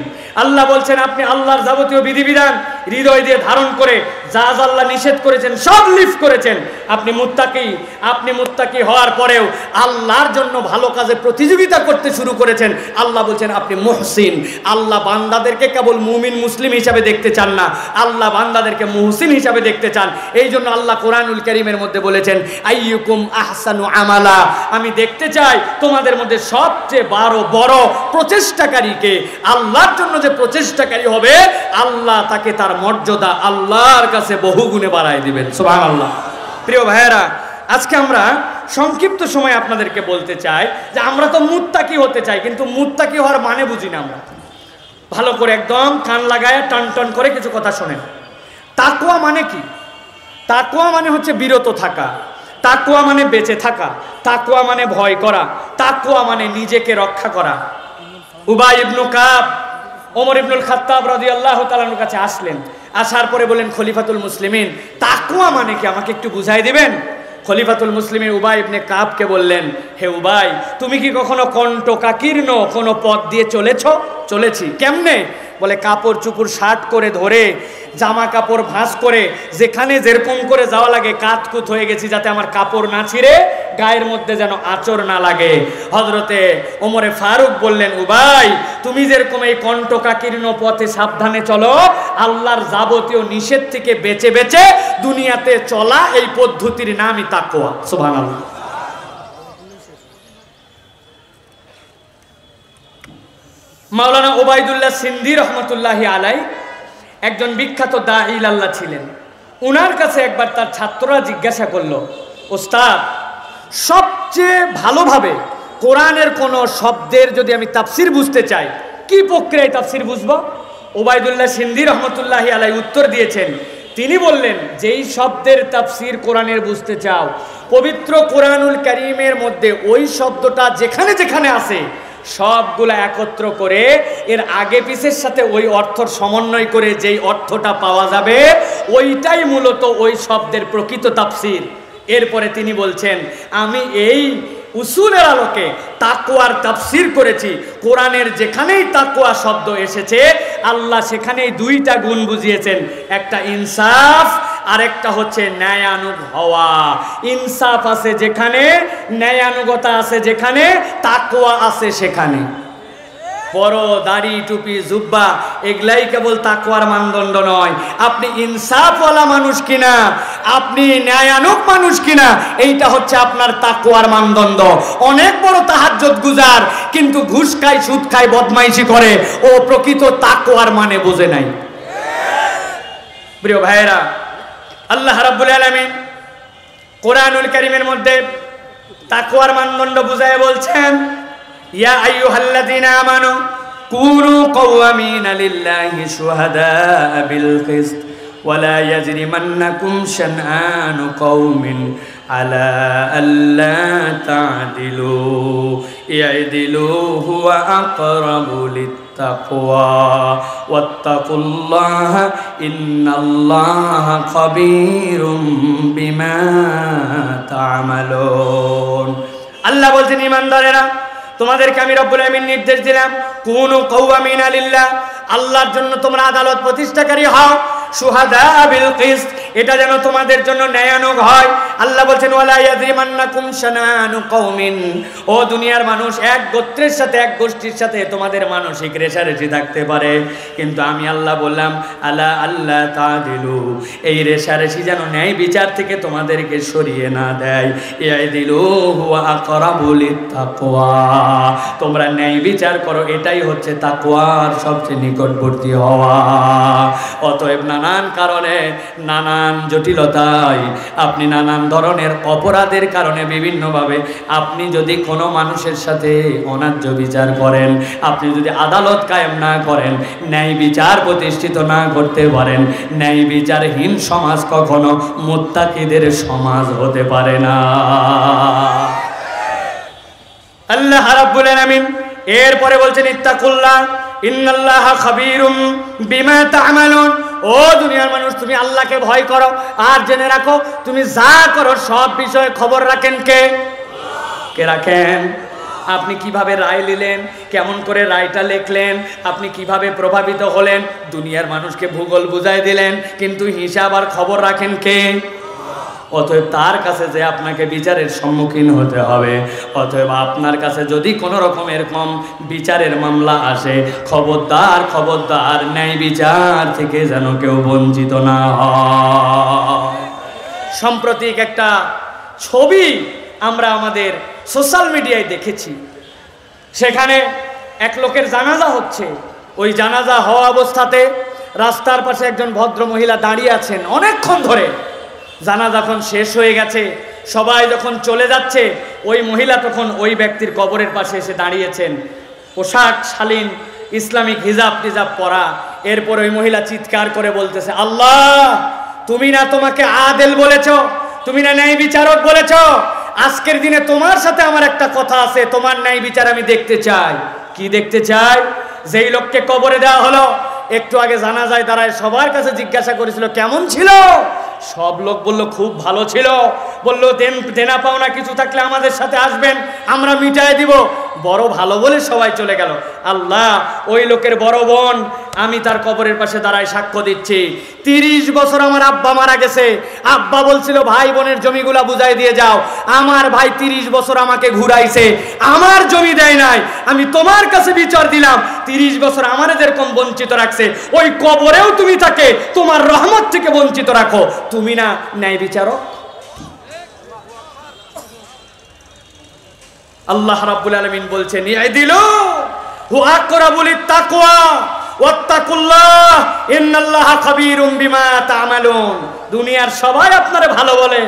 আল্লাহ বলছেন আপনি আল্লাহর যাবতীয় বিধিবিধান হৃদয় দিয়ে ধারণ করে যা যা আল্লাহ নিষেধ করেছেন সব লিফ করেছেন, আপনি মুত্তাকি। আপনি মুত্তাকি হওয়ার পরেও আল্লাহর জন্য ভালো কাজে প্রতিযোগিতা করতে শুরু করেছেন। আল্লাহ বলছেন আপনি মুহসিন। আল্লাহ বান্দাদেরকে কেবল মুমিন মুসলিম হিসাবে দেখতে চান না, আল্লাহ বান্দাদেরকে মুহসিন হিসাবে দেখতে চান। এই জন্য আল্লাহ কোরআনুল কারীমের মধ্যে বলেছেন আইয়ুকুম আহসানু আমালা, আমি দেখতে চাই তোমাদের মধ্যে সবচেয়ে বড় প্রচেষ্টাকারীকে। আল্লাহর জন্য যে প্রচেষ্টাকারী হবে, আল্লাহ তাকে তার মর্যাদা আল্লাহর কাছে বহুগুণে বাড়ায় দিবেন। সুবহানাল্লাহ। প্রিয় ভাইয়েরা, আজকে আমরা সংক্ষিপ্ত সময় আপনাদেরকে বলতে চাই যে আমরা তো মুত্তাকি হতে চাই, কিন্তু মুত্তাকি হওয়ার মানে বুঝি না আমরা। ভালো করে একদম কান লাগায় টান টান করে কিছু কথা শোনেন। তাকওয়া মানে কি? তাকওয়া মানে হচ্ছে বিরত থাকা, তাকওয়া মানে বেঁচে থাকা, তাকওয়া মানে ভয় করা, তাকওয়া মানে নিজেকে রক্ষা করা। উবাই ইবনে কাব ওমর ইবনুল খাত্তাব রাদিয়াল্লাহু তাআলার কাছে আসলেন, আসার পরে বলেন খলিফাতুল মুসলিমিন তাকওয়া মানে কি আমাকে একটু বুঝাই দিবেন? খলিফাতুল মুসলিমিন উবাই ইবনে কাবকে বললেন, হে উবাই, তুমি কি কখনো কণ্টকাকীর্ণ কোনো পথ দিয়ে চলেছি? কেমনে? বলে কাপড় চুপড় শার্ট করে ধরে, জামা কাপড় ভাঁজ করে, যেখানে যেরকম করে যাওয়া লাগে কাতকুত হয়ে গেছি, যাতে আমার কাপড় না ছিঁড়ে গায়ের মধ্যে যেন আঁচড় না লাগে। হযরতে ওমরে ফারুক বললেন, উবাই, তুমি যেরকম এই কণ্টকাকীর্ণ পথে সাবধানে চলো, আল্লাহর যাবতীয় নিষেধ থেকে বেঁচে বেঁচে দুনিয়াতে চলা, এই পদ্ধতির নামই তাকওয়া। সুবহানাল্লাহ। মাওলানা ওবায়দুল্লাহ সিন্দি রহমতুল্লাহি আলাই একজন বিখ্যাত দাঈ আল্লাহ ছিলেন। উনার কাছে একবার তার ছাত্ররা জিজ্ঞাসা করলো, ওস্তাদ, সবচেয়ে ভালোভাবে কোরআনের কোন শব্দের যদি আমি তাফসির বুঝতে চাই, কি প্রক্রিয়ায় তাফসির বুঝবো? ওবায়দুল্লাহ সিন্দি রহমতুল্লাহি আলাই উত্তর দিয়েছেন, তিনি বললেন, যেই শব্দের তাফসির কোরআনের বুঝতে চাও, পবিত্র কোরআনুল কারীমের মধ্যে ওই শব্দটা যেখানে যেখানে আছে সবগুলা একত্র করে এর আগে পিছের সাথে ওই অর্থর সমন্বয় করে যেই অর্থটা পাওয়া যাবে ওইটাই মূলত ওই শব্দের প্রকৃত তাফসীর। এরপরে তিনি বলছেন, আমি এই উসুলের আলোকে তাকওয়ার তাফসীর করেছি। কোরআনের যেখানেই তাকওয়া শব্দ এসেছে আল্লাহ সেখানেই দুইটা গুণ বুঝিয়েছেন, একটা ইনসাফ আর একটা হচ্ছে ন্যায়ানুগ হওয়া। ইনসাফ আছে যেখানে, ন্যায়ানুগতা আছে যেখানে, তাকওয়া আছে সেখানে। বড় দাড়ি টুপি জুব্বা এগুলাই কেবল তাকওয়ার মানদণ্ড নয়। আপনি ইনসাফওয়ালা মানুষ কিনা, আপনি ন্যায়ানুগ মানুষ কিনা, এইটা হচ্ছে আপনার তাকওয়ার মানদণ্ড। অনেক বড় তাহাজ্জুদ গুজার কিন্তু ঘুষ খায়, সুদ খায়, বদমাইশি করে, ও প্রকৃত তাকওয়ার মানে বোঝে নাই। প্রিয় ভাইয়েরা, আল্লাহ রাব্বুল আলামিন কোরআনুল কারীমের মধ্যে তাকওয়ার মানদণ্ড বুঝায় বলছেন, ইয়া আইয়ুহাল্লাযীনা আমানু কুনু কওয়ামিনা লিল্লাহি শুহাদাআ বিল কিসত ওয়ালা ইয়াজরিমান্নাকুম শানআনু কওমিন আলা আল্লা তা'দিলু ইয়াদিলু হুয়া আকরাবু লিত্তাকওয়া ওয়াত্তাকুল্লাহা ইন্নাল্লাহা খাবীরুম বিমা তা'মালুন। আল্লাহ বলছেন, ঈমানদারেরা, তোমাদেরকে আমি রব্বুল আলামিন নির্দেশ দিলাম, কুনু কওয়ামিনা লিল্লাহ, আল্লাহর জন্য তোমরা আদালত প্রতিষ্ঠাকারী হও। শুহাদা বিল কিসত, এটা যেন তোমাদের জন্য ন্যায়ানুগ হয়। আল্লাহ বলছেন, ওয়ালা ইয়াজরিমান্নাকুম শানানু কওমিন, ও দুনিয়ার মানুষ, এক গোত্রের সাথে, এক গোষ্ঠীর সাথে তোমাদের মানসিক রেষারেষি থাকতে পারে, কিন্তু আমি আল্লাহ বললাম আলা আল্লাহ তা'দিলু, এই রেষারেষি যেন ন্যায় বিচার থেকে তোমাদেরকে সরিয়ে না দেয়। ইয়াদিলু হুয়া আকরাবু লিত্তাকওয়া, তোমরা ন্যায় বিচার করো, এটাই হচ্ছে তাকওয়ার সবচেয়ে নিকটবর্তী হওয়া। অতএব নানান কারণে, নানান জটিলতায়, আপনি নানান ধরনের অপরাধের কারণে বিভিন্নভাবে আপনি যদি কোনো মানুষের সাথে অন্যায্য বিচার করেন, আপনি যদি আদালত কায়েম না করেন, ন্যায় বিচার প্রতিষ্ঠিত না করতে পারেন, ন্যায় বিচারহীন সমাজ কখনো মুত্তাকিদের সমাজ হতে পারে না। আল্লাহ রাব্বুল আলামিন এরপরে বলছেন, ইত্তাকুল্লাহ ইন্নাল্লাহা খাবীরুম বিমা তা'মালুন, ও দুনিয়ার মানুষ, তুমি আল্লাহকে ভয় করো আর জেনে রাখো তুমি যা করো সব বিষয়ে খবর রাখেন কে? কে রাখেন? আপনি কিভাবে রায় নিলেন, কেমন করে রায়টা লিখলেন, আপনি কিভাবে প্রভাবিত হলেন, দুনিয়ার মানুষকে ভূগোল বুঝাই দিলেন, কিন্তু হিসাব আর খবর রাখেন কে? অতএব তার কাছে যে আপনাকে বিচারের সম্মুখীন হতে হবে। অতএব আপনার কাছে যদি কোনো রকম এরকম বিচারের মামলা আসে, খবরদার, খবরদার, ন্যায় বিচার থেকে যেন কেউ বঞ্চিত না হয়। সাম্প্রতিক একটা ছবি আমরা আমাদের সোশ্যাল মিডিয়ায় দেখেছি, সেখানে এক লোকের জানাজা হচ্ছে। ওই জানাজা হওয়া অবস্থাতে রাস্তার পাশে একজন ভদ্র মহিলা দাঁড়িয়ে আছেন অনেকক্ষণ ধরে। জানাজা যখন শেষ হয়ে গেছে, সবাই যখন চলে যাচ্ছে, ওই মহিলা তখন ওই ব্যক্তির কবরের পাশে এসে দাঁড়িয়েছেন, পোশাক শালীন, ইসলামিক হিজাব টিজাব পরা। এরপর ওই মহিলা চিৎকার করে বলতেছে, আল্লাহ, তুমি না তোমাকে আদেল বলেছ, তুমি না ন্যায় বিচারক বলেছ, আজকের দিনে তোমার সাথে আমার একটা কথা আছে, তোমার ন্যায় বিচার আমি দেখতে চাই। কি দেখতে চাই? যেই লোককে কবরে দেওয়া হলো, একটু আগে জানাজায় দাঁড়ায় সবার কাছে জিজ্ঞাসা করেছিল কেমন ছিল, সব লোক বলল খুব ভালো ছিল, বলল দেনা পাওনা কিছু থাকলে আমাদের সাথে আসবেন, আমরা মিটাই দিব। বড় ভালো বলে সবাই চলে গেল। আল্লাহ, ওই লোকের বড় বোন, আমি তার কবরের পাশে দাঁড়ায় সাক্ষ্য দিচ্ছি, 30 বছর আমার আব্বা মারা গেছে। আব্বা বলছিল ভাই বোনের জমিগুলা বুঝাই দিয়ে যাও। আমার ভাই 30 বছর আমাকে ঘুরাইছে, আমার জমি দেয় নাই। আমি তোমার কাছে বিচার দিলাম, 30 বছর আমার যেরকম বঞ্চিত রাখছে, ওই কবরেও তুমি তাকে তোমার রহমত থেকে বঞ্চিত রাখো। তুমি না ন্যায় বিচারক? আল্লাহ রাব্বুল আলামিন বলছেন, ইয়াদিলু হুয়া আকরাবু লিত্তাকওয়া ওয়াত্তাকুল্লাহ ইন্নাল্লাহা খাবীরুম বিমা তা'মালুন। দুনিয়ার সবাই আপনারে ভালো বলে,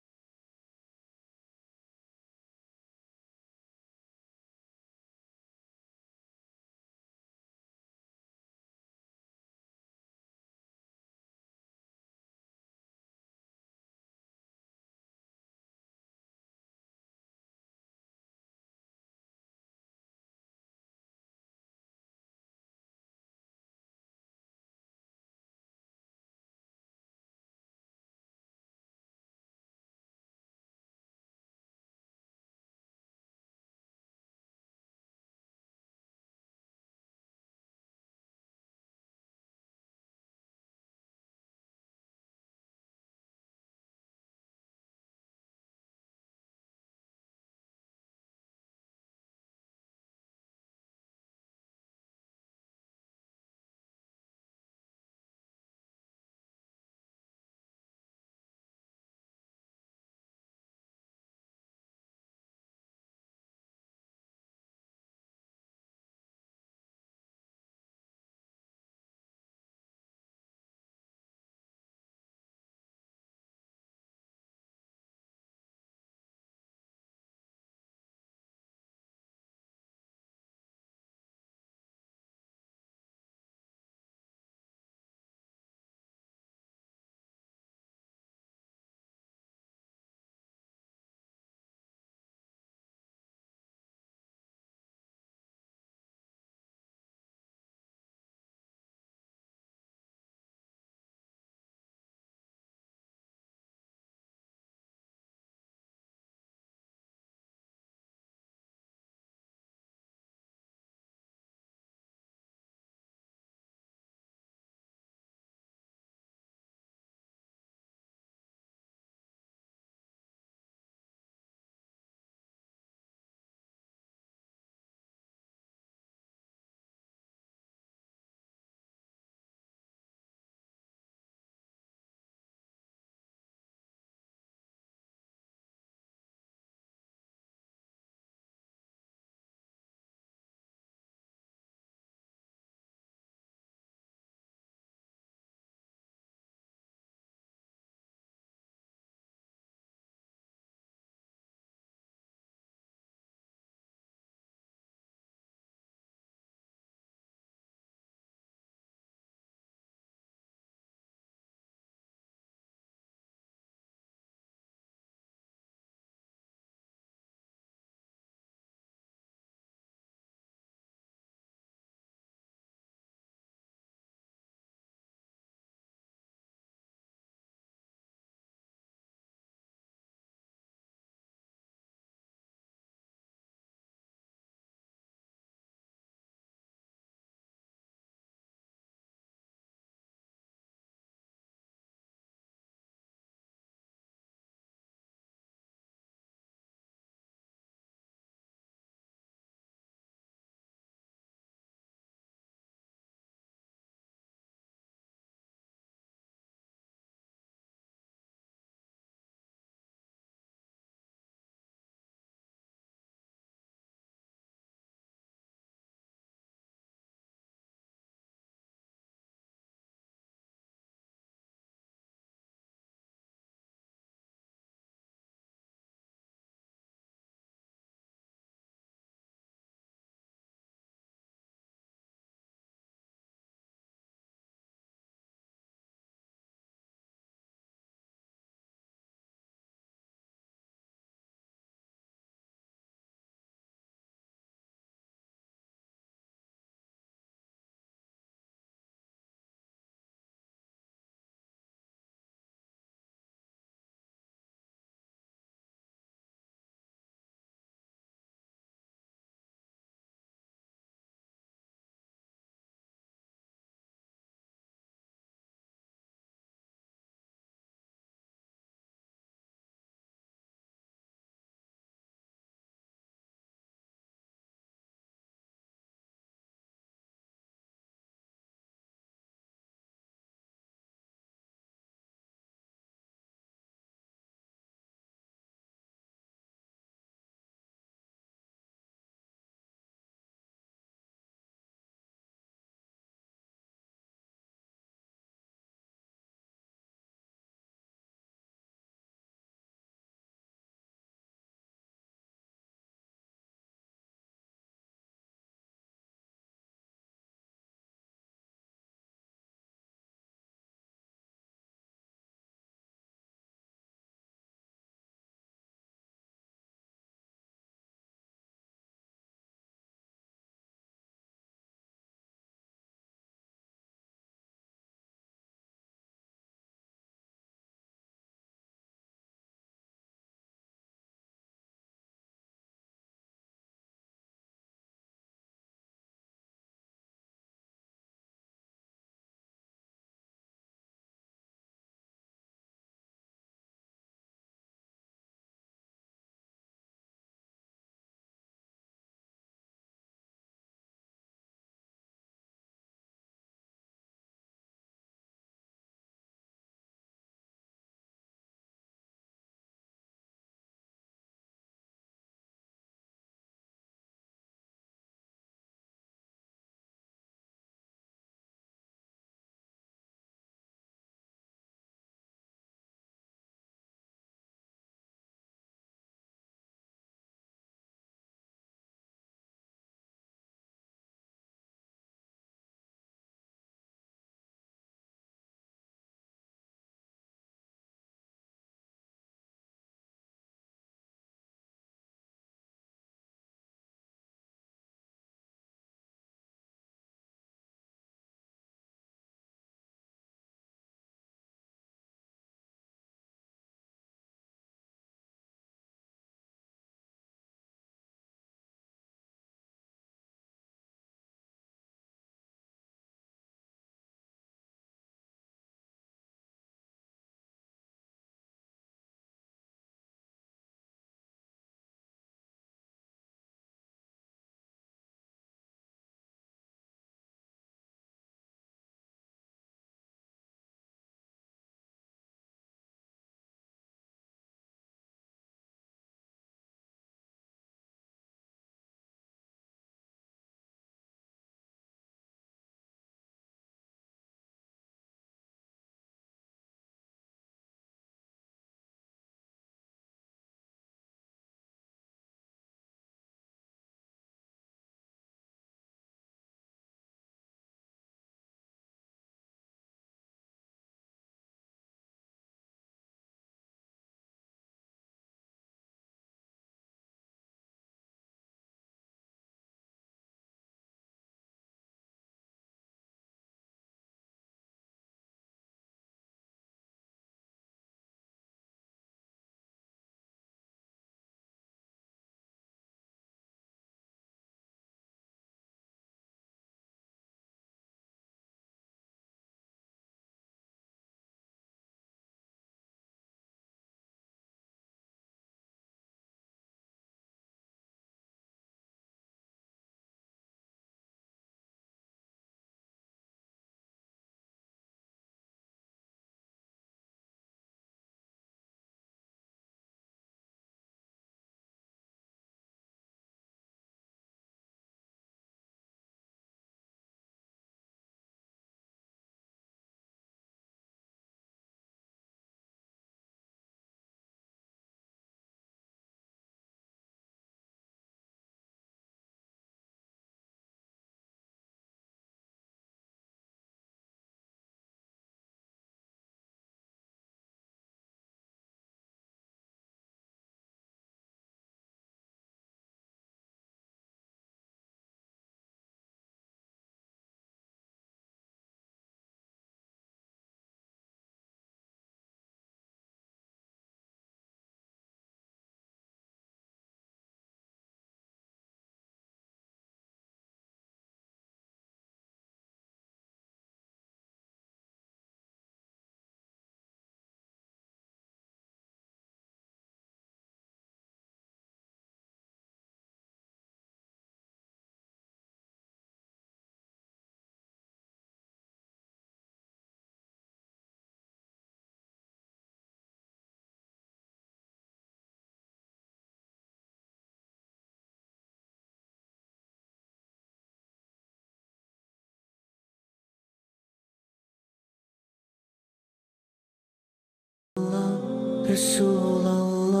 Rasulullah,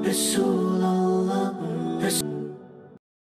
Rasul